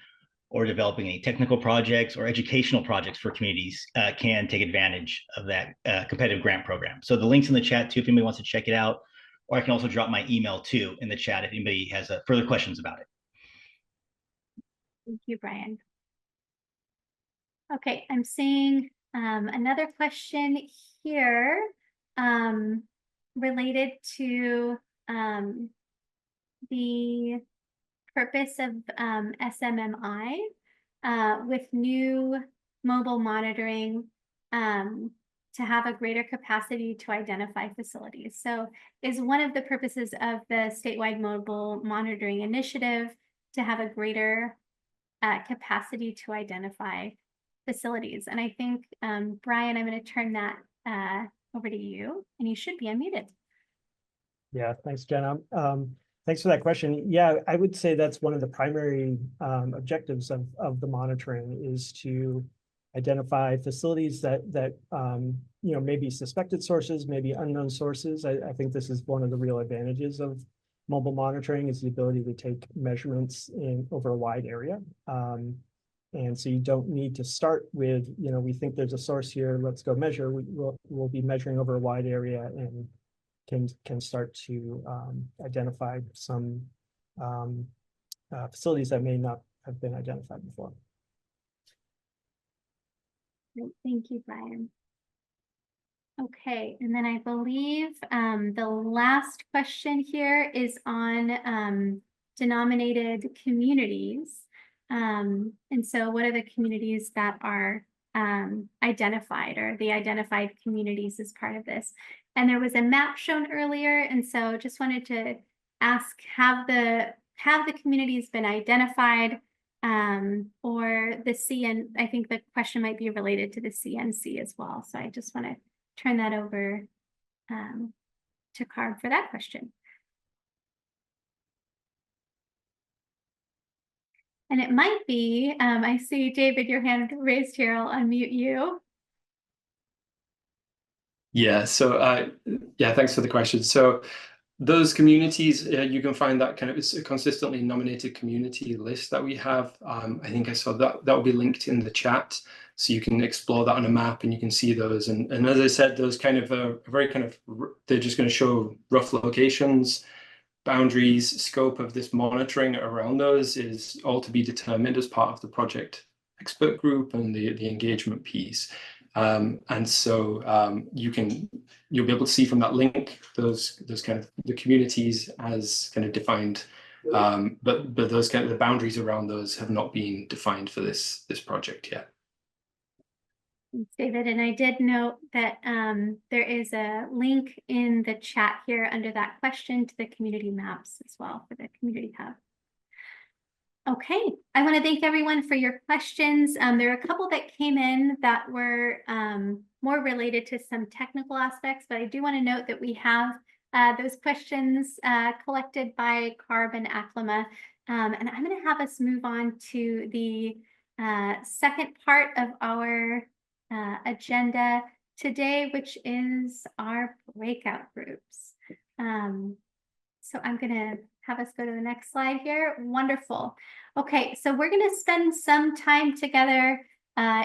or developing any technical projects or educational projects for communities can take advantage of that competitive grant program. So the link's in the chat too, if anybody wants to check it out, or I can also drop my email too in the chat if anybody has further questions about it. Thank you, Brian. Okay, I'm seeing another question here related to the purpose of SMMI with new mobile monitoring to have a greater capacity to identify facilities. So is one of the purposes of the statewide mobile monitoring initiative to have a greater capacity to identify facilities. And I think, Brian, I'm going to turn that over to you, and you should be unmuted. Yeah, thanks, Jenna. Thanks for that question. Yeah, I would say that's one of the primary objectives of the monitoring is to identify facilities that you know, maybe suspected sources, maybe unknown sources. I think this is one of the real advantages of mobile monitoring is the ability to take measurements over a wide area. And so you don't need to start with, you know, we think there's a source here, let's go measure. We'll be measuring over a wide area and can start to identify some facilities that may not have been identified before. Great. Thank you, Brian. Okay, and then I believe the last question here is on denominated communities. And so what are the communities that are identified, or the identified communities as part of this? And there was a map shown earlier, and so just wanted to ask, have the communities been identified, or the CN? I think the question might be related to the CNC as well. So I just want to turn that over to CARB for that question. And it might be, I see David, your hand raised here. I'll unmute you. Yeah, so yeah, thanks for the question. So those communities, you can find that kind of, it's a consistently nominated community list that we have. I think I saw that will be linked in the chat, so you can explore that on a map and you can see those. And as I said, those kind of are very kind of, they're just going to show rough locations, boundaries, scope of this monitoring around those is all to be determined as part of the project expert group and the engagement piece. And so you'll be able to see from that link those kind of the communities as kind of defined, but those kind of the boundaries around those have not been defined for this project yet. Thanks, David. And I did note that there is a link in the chat here under that question to the community maps as well for the community hub. Okay, I want to thank everyone for your questions. There are a couple that came in that were more related to some technical aspects, but I do want to note that we have those questions collected by CARB and ACLIMA. And I'm going to have us move on to the second part of our agenda today, which is our breakout groups. So I'm going to have us go to the next slide here. Wonderful. Okay, so we're going to spend some time together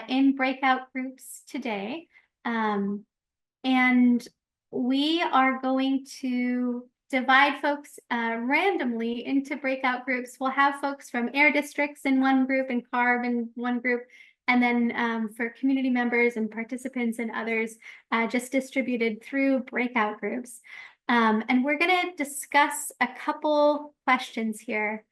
in breakout groups today. And we are going to divide folks randomly into breakout groups. We'll have folks from air districts in one group and CARB in one group. And then for community members and participants and others, just distributed through breakout groups. And we're going to discuss a couple questions here.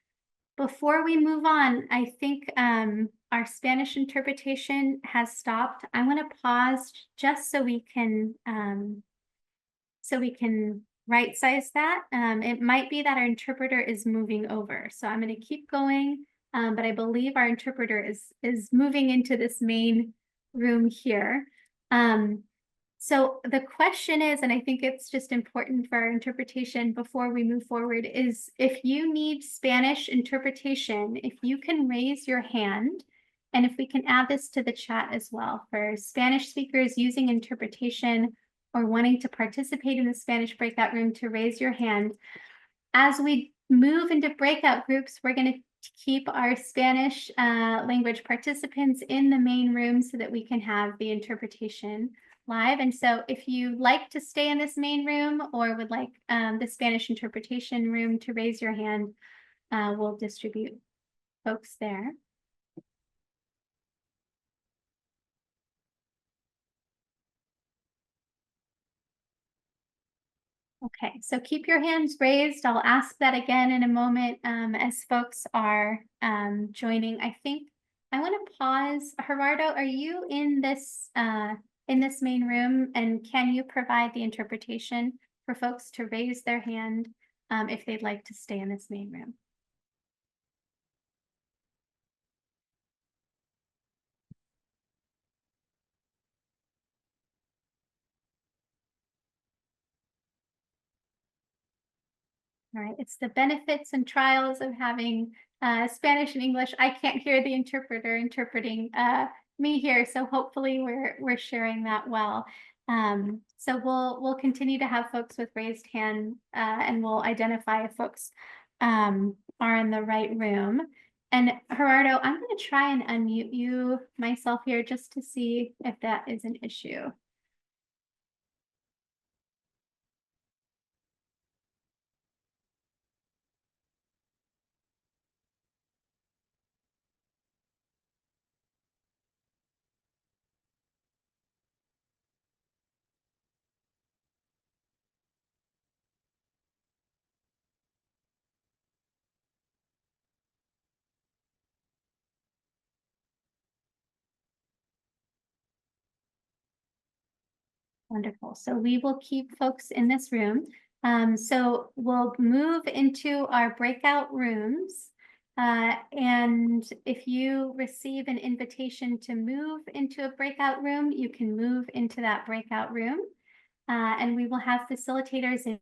Before we move on, I think our Spanish interpretation has stopped. I want to pause just so we can right size that. It might be that our interpreter is moving over. So I'm going to keep going, but I believe our interpreter is moving into this main room here. So the question is, and I think it's just important for our interpretation before we move forward, is if you need Spanish interpretation, if you can raise your hand, and if we can add this to the chat as well, for Spanish speakers using interpretation or wanting to participate in the Spanish breakout room, to raise your hand. As we move into breakout groups, we're going to keep our Spanish language participants in the main room so that we can have the interpretation live. And so if you like to stay in this main room or would like the Spanish interpretation room, to raise your hand, we'll distribute folks there. Okay, so keep your hands raised. I'll ask that again in a moment as folks are joining. I think I want to pause. Gerardo, are you in this main room, and can you provide the interpretation for folks to raise their hand if they'd like to stay in this main room? All right, it's the benefits and trials of having Spanish and English. I can't hear the interpreter interpreting me here, so hopefully we're sharing that well. So we'll continue to have folks with raised hand, and we'll identify if folks are in the right room. And Gerardo, I'm going to try and unmute you myself here just to see if that is an issue. Wonderful. So we will keep folks in this room. So we'll move into our breakout rooms. And if you receive an invitation to move into a breakout room, you can move into that breakout room. And we will have facilitators in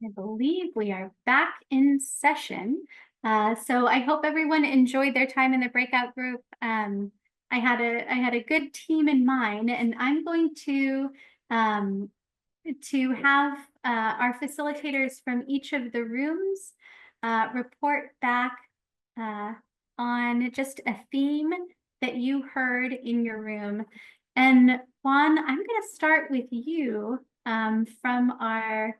I believe we are back in session. So I hope everyone enjoyed their time in the breakout group. I had a good team in mind, and I'm going to have our facilitators from each of the rooms report back on just a theme that you heard in your room. And Juan, I'm going to start with you from our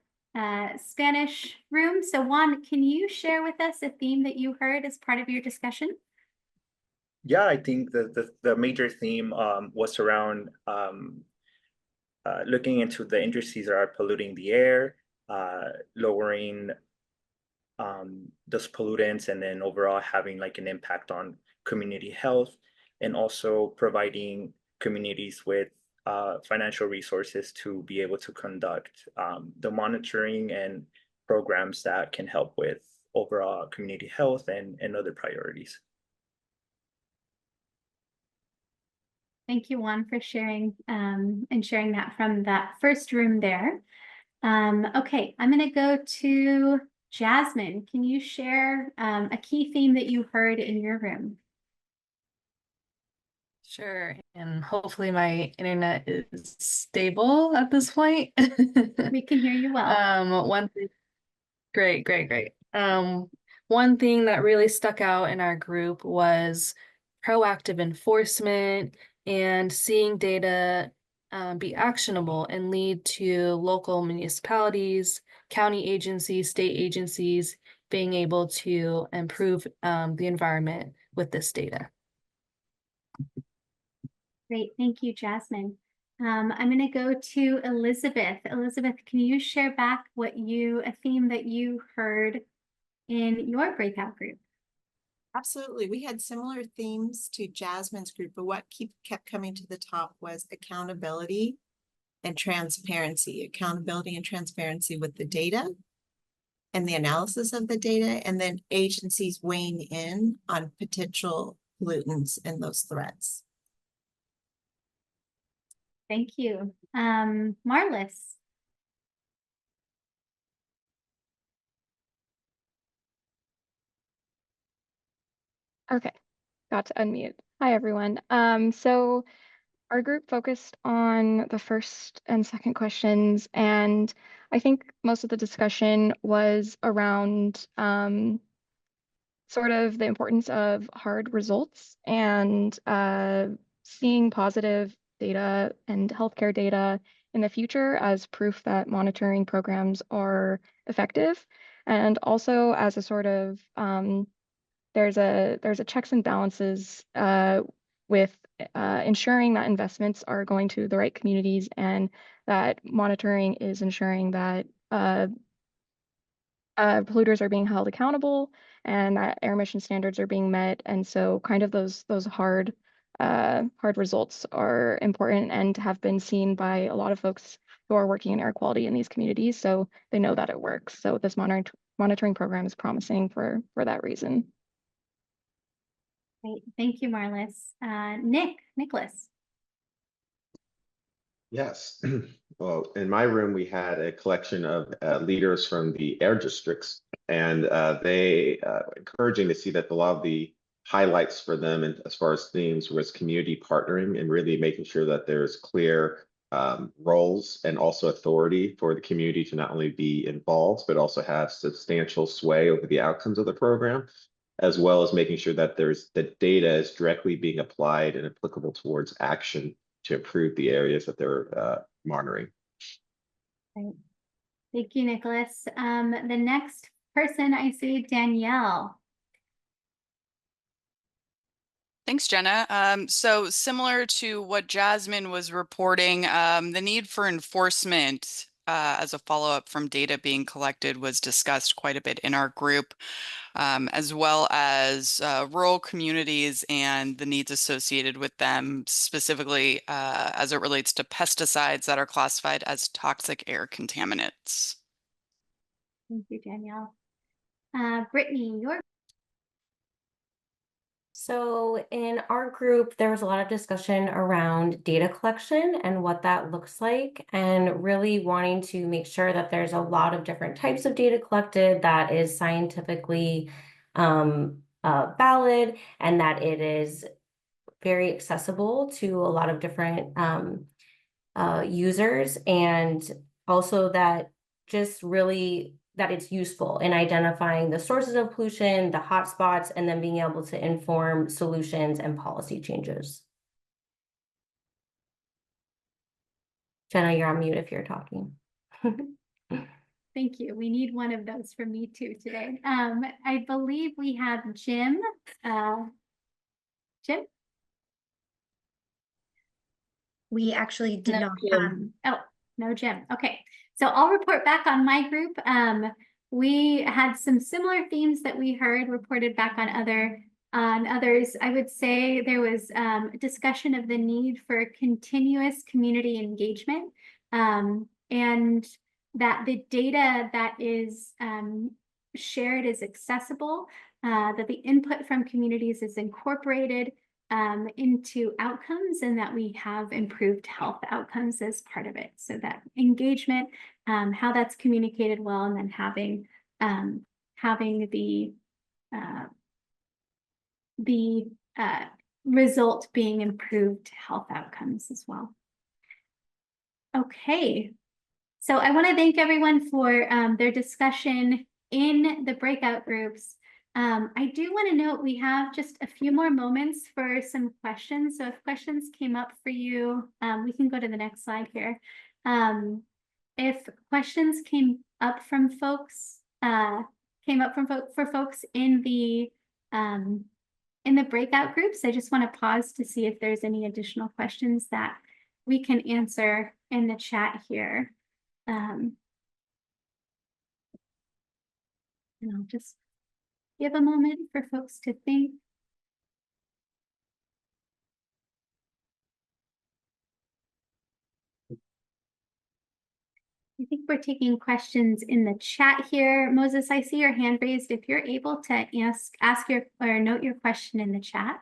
Spanish room. So Juan, can you share with us a theme that you heard as part of your discussion? Yeah, I think the major theme was around looking into the industries that are polluting the air, lowering those pollutants, and then overall having like an impact on community health, and also providing communities with financial resources to be able to conduct the monitoring and programs that can help with overall community health and other priorities. Thank you, Juan, for sharing and sharing that from that first room there. Okay, I'm going to go to Jasmine. Can you share a key theme that you heard in your room? Sure, and hopefully my internet is stable at this point. We can hear you well. One thing, great. One thing that really stuck out in our group was proactive enforcement and seeing data be actionable and lead to local municipalities, county agencies, state agencies being able to improve the environment with this data. Great, thank you, Jasmine. I'm going to go to Elizabeth. Elizabeth, can you share back a theme that you heard in your breakout group? Absolutely. We had similar themes to Jasmine's group, but what kept coming to the top was accountability and transparency. Accountability and transparency with the data and the analysis of the data, and then agencies weighing in on potential pollutants and those threats. Thank you. Marlis. Okay, got to unmute. Hi, everyone. So our group focused on the first and second questions, and I think most of the discussion was around sort of the importance of hard results and seeing positive data and healthcare data in the future as proof that monitoring programs are effective, and also as a sort of there's a checks and balances with ensuring that investments are going to the right communities, and that monitoring is ensuring that polluters are being held accountable and that air emission standards are being met. And so kind of those hard results are important and have been seen by a lot of folks who are working in air quality in these communities. So they know that it works. So this monitoring program is promising for that reason. Great. Thank you, Marlis. Nicholas. Yes. Well, in my room, we had a collection of leaders from the air districts, and they encouraging to see that a lot of the highlights for them, and as far as themes, was community partnering and really making sure that there's clear roles and also authority for the community to not only be involved, but also have substantial sway over the outcomes of the program, as well as making sure that the data is directly being applied and applicable towards action to improve the areas that they're monitoring. Right. Thank you, Nicholas. The next person I see, Danielle. Thanks, Jenna. So similar to what Jasmine was reporting, the need for enforcement as a follow-up from data being collected was discussed quite a bit in our group, as well as rural communities and the needs associated with them, specifically as it relates to pesticides that are classified as toxic air contaminants. Thank you, Danielle. Brittany, your So in our group, there was a lot of discussion around data collection and what that looks like, and really wanting to make sure that there's a lot of different types of data collected that is scientifically valid, and that it is very accessible to a lot of different users, and also that just really that it's useful in identifying the sources of pollution, the hotspots, and then being able to inform solutions and policy changes. Jenna, you're on mute if you're talking. Thank you. We need one of those from me too today. I believe we have Jim. Jim? We actually did No, not. Jim. Oh, no, Jim. Okay. So I'll report back on my group. We had some similar themes that we heard reported back on others. I would say there was a discussion of the need for continuous community engagement, and that the data that is shared is accessible, that the input from communities is incorporated into outcomes, and that we have improved health outcomes as part of it. So that engagement, how that's communicated well, and then having the result being improved health outcomes as well. Okay, so I want to thank everyone for their discussion in the breakout groups. I do want to note we have just a few more moments for some questions. So if questions came up for you, we can go to the next slide here. If questions came up from folks, for folks in the breakout groups, I just want to pause to see if there's any additional questions that we can answer in the chat here. And I'll just give a moment for folks to think. I think we're taking questions in the chat here. Moses, I see your hand raised. If you're able to ask your or note your question in the chat.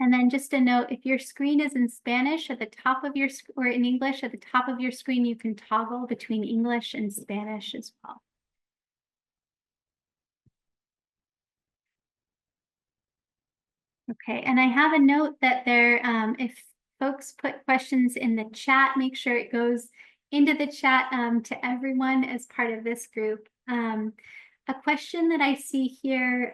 And then just a note, if your screen is in Spanish at the top of your or in English at the top of your screen, you can toggle between English and Spanish as well. Okay, and I have a note that there, if folks put questions in the chat, make sure it goes into the chat to everyone as part of this group. A question that I see here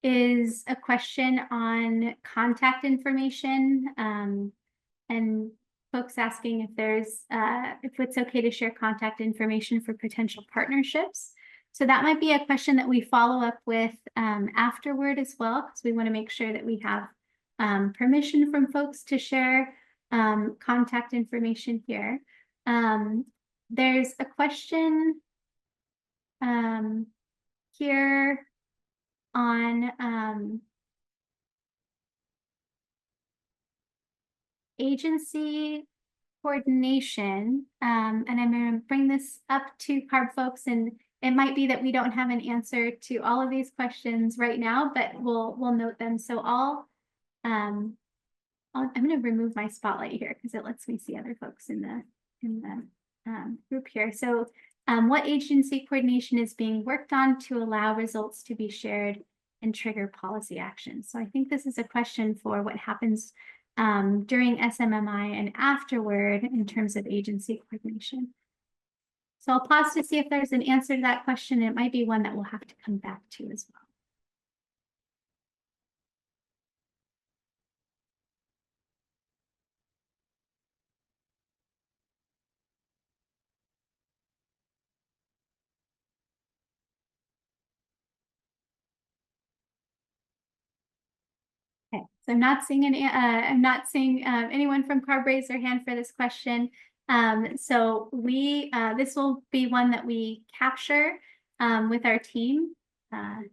is a question on contact information, and folks asking if there's if it's okay to share contact information for potential partnerships. So that might be a question that we follow up with afterward as well, because we want to make sure that we have permission from folks to share contact information here. There's a question here on agency coordination, and I'm going to bring this up to CARB folks, and it might be that we don't have an answer to all of these questions right now, but we'll note them. So I'm going to remove my spotlight here because it lets me see other folks in the group here. So what agency coordination is being worked on to allow results to be shared and trigger policy action? So I think this is a question for what happens during SMMI and afterward in terms of agency coordination. So I'll pause to see if there's an answer to that question. It might be one that we'll have to come back to as well. Okay, so I'm not seeing anyone from CARB raise their hand for this question. So this will be one that we capture with our team and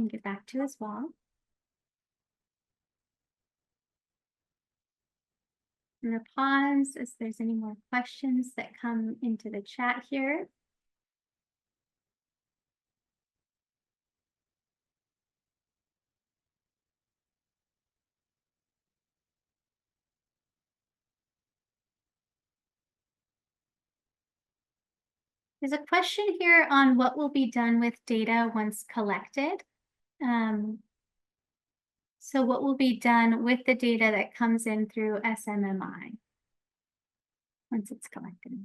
get back to as well. I'm going to pause if there's any more questions that come into the chat here. There's a question here on what will be done with data once collected. So what will be done with the data that comes in through SMMI once it's collected?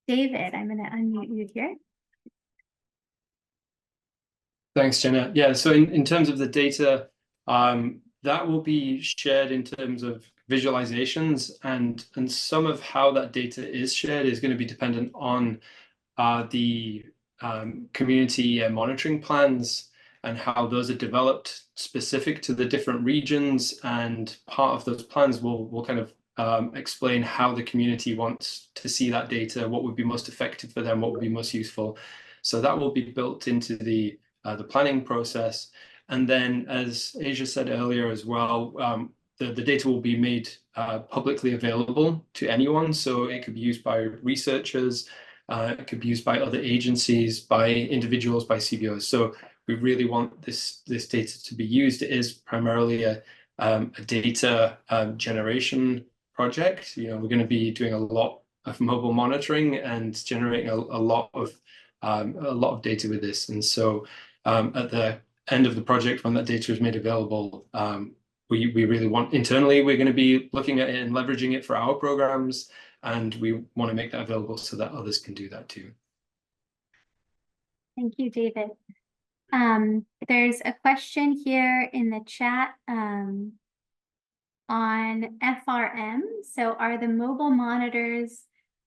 David, I'm going to unmute you here. Thanks, Jenna. Yeah, so in terms of the data, that will be shared in terms of visualizations, and some of how that data is shared is going to be dependent on the community monitoring plans and how those are developed specific to the different regions. And part of those plans will kind of explain how the community wants to see that data, what would be most effective for them, what would be most useful. So that will be built into the planning process. And then, as Asia said earlier as well, the data will be made publicly available to anyone. So it could be used by researchers, it could be used by other agencies, by individuals, by CBOs. So we really want this data to be used. It is primarily a data generation project. You know, we're going to be doing a lot of mobile monitoring and generating a lot of data with this. And so at the end of the project, when that data is made available, we really want, internally, we're going to be looking at it and leveraging it for our programs, and we want to make that available so that others can do that too. Thank you, David. There's a question here in the chat on FRM. So are the mobile monitors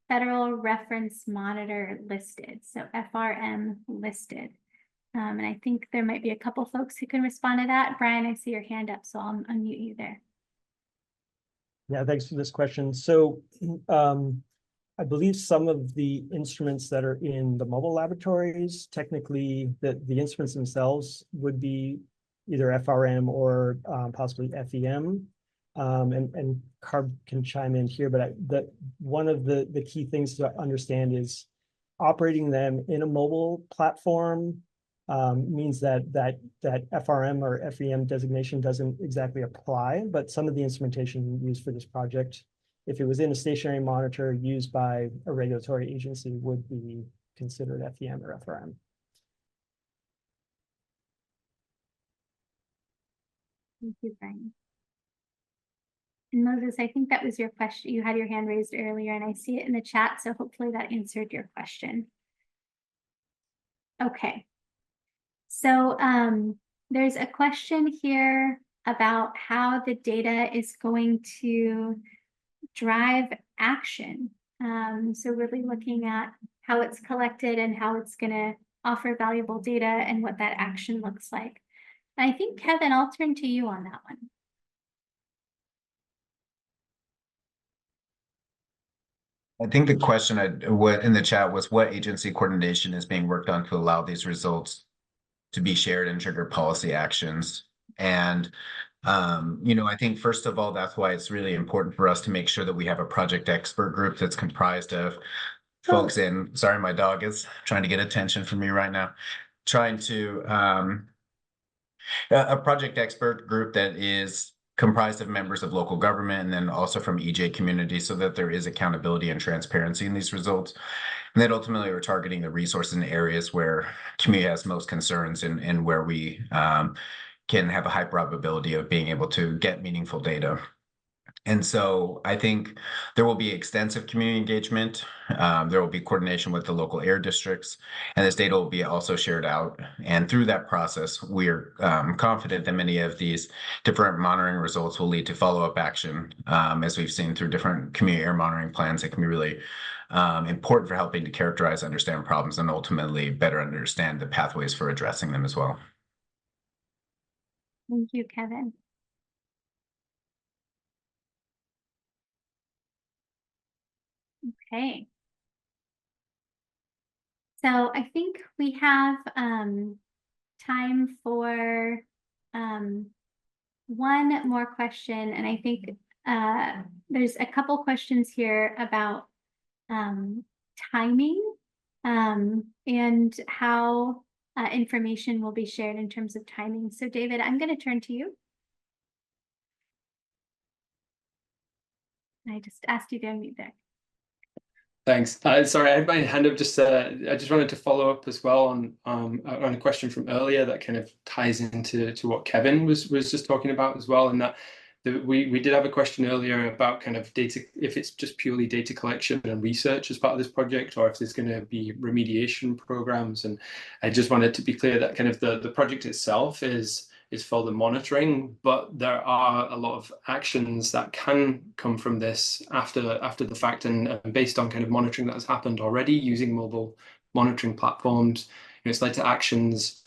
federal reference monitor listed? So FRM listed. And I think there might be a couple folks who can respond to that. Brian, I see your hand up, so I'll unmute you there. Yeah, thanks for this question. So I believe some of the instruments that are in the mobile laboratories, technically the instruments themselves would be either FRM or possibly FEM. And CARB can chime in here, but one of the key things to understand is operating them in a mobile platform means that FRM or FEM designation doesn't exactly apply, but some of the instrumentation used for this project, if it was in a stationary monitor used by a regulatory agency, would be considered FEM or FRM. Thank you, Brian. And Moses, I think that was your question. You had your hand raised earlier, and I see it in the chat, so hopefully that answered your question. Okay. So there's a question here about how the data is going to drive action. So really looking at how it's collected and how it's going to offer valuable data and what that action looks like. And I think, Kevin, I'll turn to you on that one. I think the question in the chat was what agency coordination is being worked on to allow these results to be shared and trigger policy actions. And I think first of all, that's why it's really important for us to make sure that we have a project expert group that's comprised of folks in, sorry, my dog is trying to get attention from me right now, trying to, a project expert group that is comprised of members of local government and then also from EJ community, so that there is accountability and transparency in these results. And then ultimately we're targeting the resources in areas where community has most concerns and where we can have a high probability of being able to get meaningful data. And so I think there will be extensive community engagement. There will be coordination with the local air districts, and this data will be also shared out. And through that process, we're confident that many of these different monitoring results will lead to follow-up action, as we've seen through different community air monitoring plans that can be really important for helping to characterize, understand problems, and ultimately better understand the pathways for addressing them as well. Thank you, Kevin. Okay. So I think we have time for one more question, and I think there's a couple questions here about timing and how information will be shared in terms of timing. So David, I'm going to turn to you. I just asked you to unmute there. Thanks. Sorry, I had my hand up. I just wanted to follow up as well on a question from earlier that kind of ties into what Kevin was just talking about as well, and that we did have a question earlier about kind of data, if it's just purely data collection and research as part of this project, or if there's going to be remediation programs. And I just wanted to be clear that kind of the project itself is for the monitoring, but there are a lot of actions that can come from this after the fact, and based on kind of monitoring that has happened already using mobile monitoring platforms. It's led to actions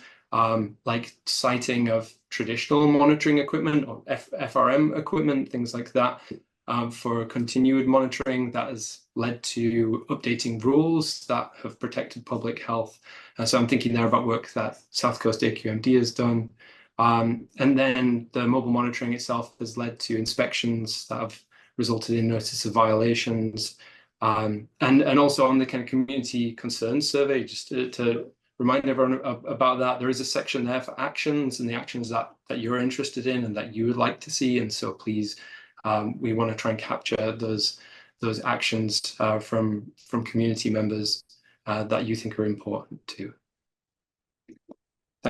like citing of traditional monitoring equipment or FRM equipment, things like that, for continued monitoring. That has led to updating rules that have protected public health. So I'm thinking there about work that South Coast AQMD has done. And then the mobile monitoring itself has led to inspections that have resulted in notice of violations. And also on the kind of community concerns survey, just to remind everyone about that, there is a section there for actions and the actions that you're interested in and that you would like to see. And so please, we want to try and capture those actions from community members that you think are important too.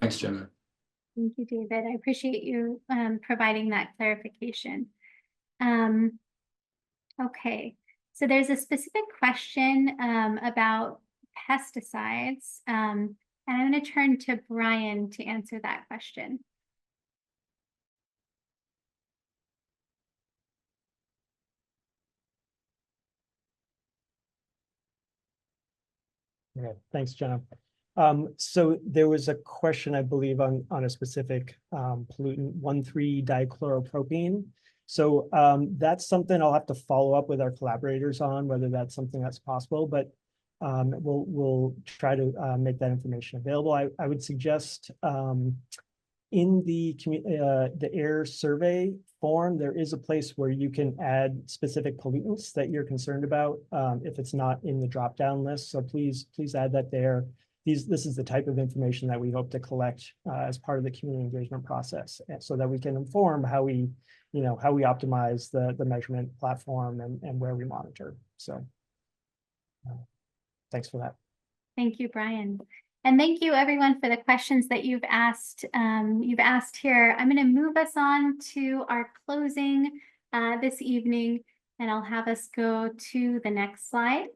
Thanks, Jenna. Thank you, David. I appreciate you providing that clarification. Okay, so there's a specific question about pesticides, and I'm going to turn to Brian to answer that question. Okay, thanks, Jenna. So there was a question, I believe, on a specific pollutant, 1,3-dichloropropene. So that's something I'll have to follow up with our collaborators on, whether that's something that's possible, but we'll try to make that information available. I would suggest in the air survey form, there is a place where you can add specific pollutants that you're concerned about if it's not in the drop-down list. So please add that there. This is the type of information that we hope to collect as part of the community engagement process, so that we can inform how we optimize the measurement platform and where we monitor. So thanks for that. Thank you, Brian. And thank you everyone for the questions that you've asked here. I'm going to move us on to our closing this evening, and I'll have us go to the next slide.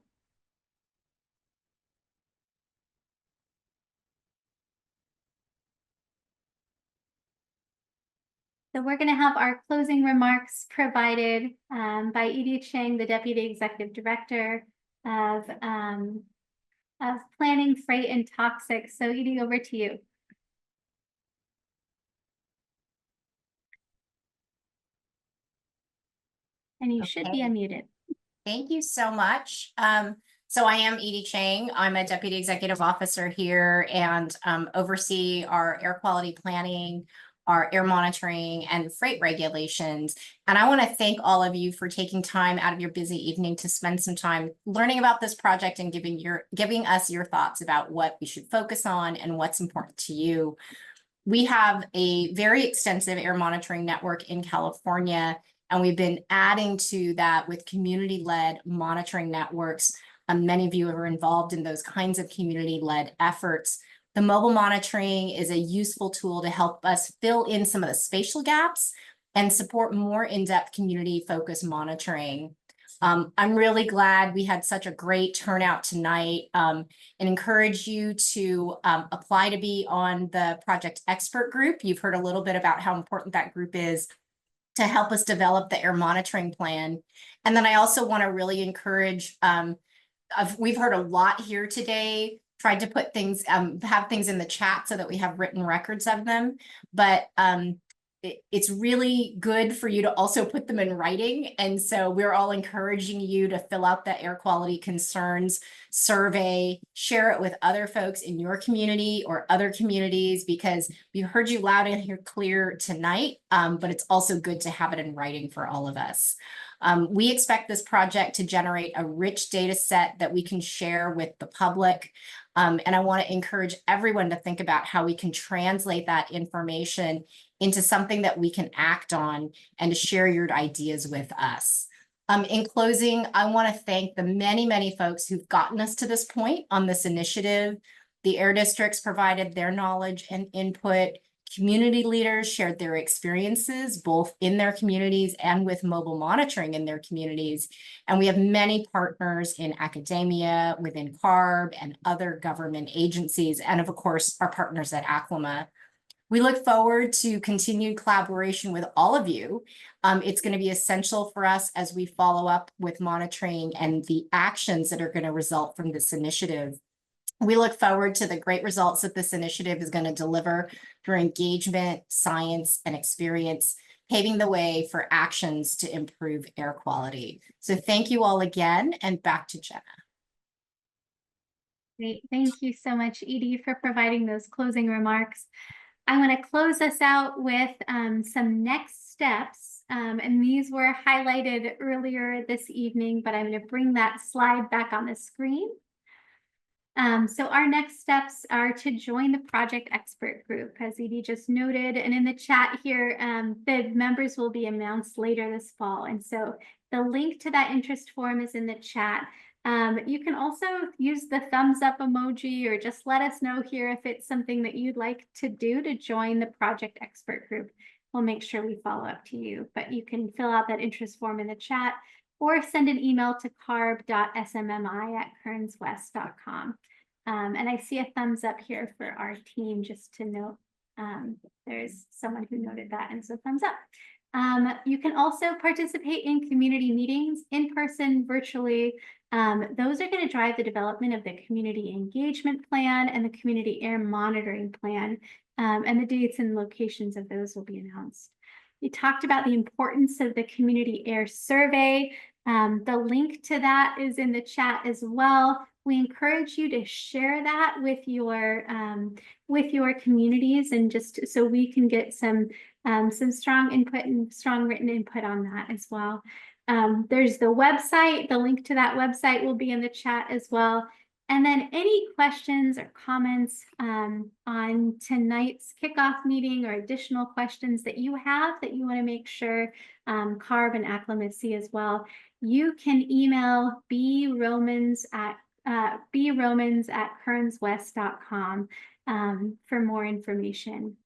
So we're going to have our closing remarks provided by Edie Chang, the Deputy Executive Director of Planning, Freight, and Toxics. So Edie, over to you. And you should be unmuted. Thank you so much. So I am Edie Chang. I'm a Deputy Executive Officer here and oversee our air quality planning, our air monitoring, and freight regulations. And I want to thank all of you for taking time out of your busy evening to spend some time learning about this project and giving us your thoughts about what we should focus on and what's important to you. We have a very extensive air monitoring network in California, and we've been adding to that with community-led monitoring networks. Many of you are involved in those kinds of community-led efforts. The mobile monitoring is a useful tool to help us fill in some of the spatial gaps and support more in-depth community-focused monitoring. I'm really glad we had such a great turnout tonight, and encourage you to apply to be on the project expert group. You've heard a little bit about how important that group is to help us develop the air monitoring plan. And then I also want to really encourage, we've heard a lot here today, tried to put things, have things in the chat so that we have written records of them, but it's really good for you to also put them in writing. And so we're all encouraging you to fill out the air quality concerns survey, share it with other folks in your community or other communities, because we heard you loud and clear tonight, but it's also good to have it in writing for all of us. We expect this project to generate a rich data set that we can share with the public. And I want to encourage everyone to think about how we can translate that information into something that we can act on and to share your ideas with us. In closing, I want to thank the many, many folks who've gotten us to this point on this initiative. The air districts provided their knowledge and input. Community leaders shared their experiences, both in their communities and with mobile monitoring in their communities. And we have many partners in academia, within CARB and other government agencies, and of course, our partners at ACLIMA. We look forward to continued collaboration with all of you. It's going to be essential for us as we follow up with monitoring and the actions that are going to result from this initiative. We look forward to the great results that this initiative is going to deliver through engagement, science, and experience, paving the way for actions to improve air quality. So thank you all again, and back to Jenna. Great. Thank you so much, Edie, for providing those closing remarks. I want to close us out with some next steps. And these were highlighted earlier this evening, but I'm going to bring that slide back on the screen. So our next steps are to join the project expert group, as Edie just noted, and in the chat here, the members will be announced later this fall. And so the link to that interest form is in the chat. You can also use the thumbs up emoji, or just let us know here if it's something that you'd like to do to join the project expert group. We'll make sure we follow up to you, but you can fill out that interest form in the chat or send an email to carb.smmi@kearnswest.com. And I see a thumbs up here for our team, just to note. There's someone who noted that, and so thumbs up. You can also participate in community meetings in person, virtually. Those are going to drive the development of the community engagement plan and the community air monitoring plan, and the dates and locations of those will be announced. We talked about the importance of the community air survey. The link to that is in the chat as well. We encourage you to share that with your communities, and just so we can get some strong input and strong written input on that as well. There's the website. The link to that website will be in the chat as well. And then any questions or comments on tonight's kickoff meeting, or additional questions that you have that you want to make sure CARB and ACLIMA see as well, you can email bromans@kearnswest.com for more information.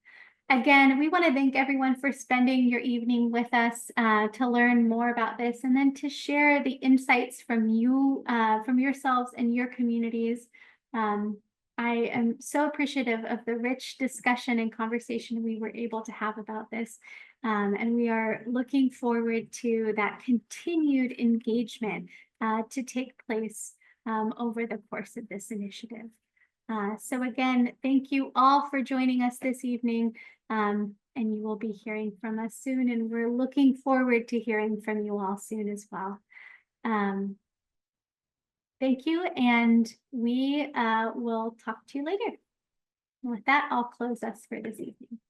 Again, we want to thank everyone for spending your evening with us to learn more about this, and then to share the insights from you, from yourselves and your communities. I am so appreciative of the rich discussion and conversation we were able to have about this. And we are looking forward to that continued engagement to take place over the course of this initiative. So again, thank you all for joining us this evening, and you will be hearing from us soon, and we're looking forward to hearing from you all soon as well. Thank you, and we will talk to you later. With that, I'll close us for this evening.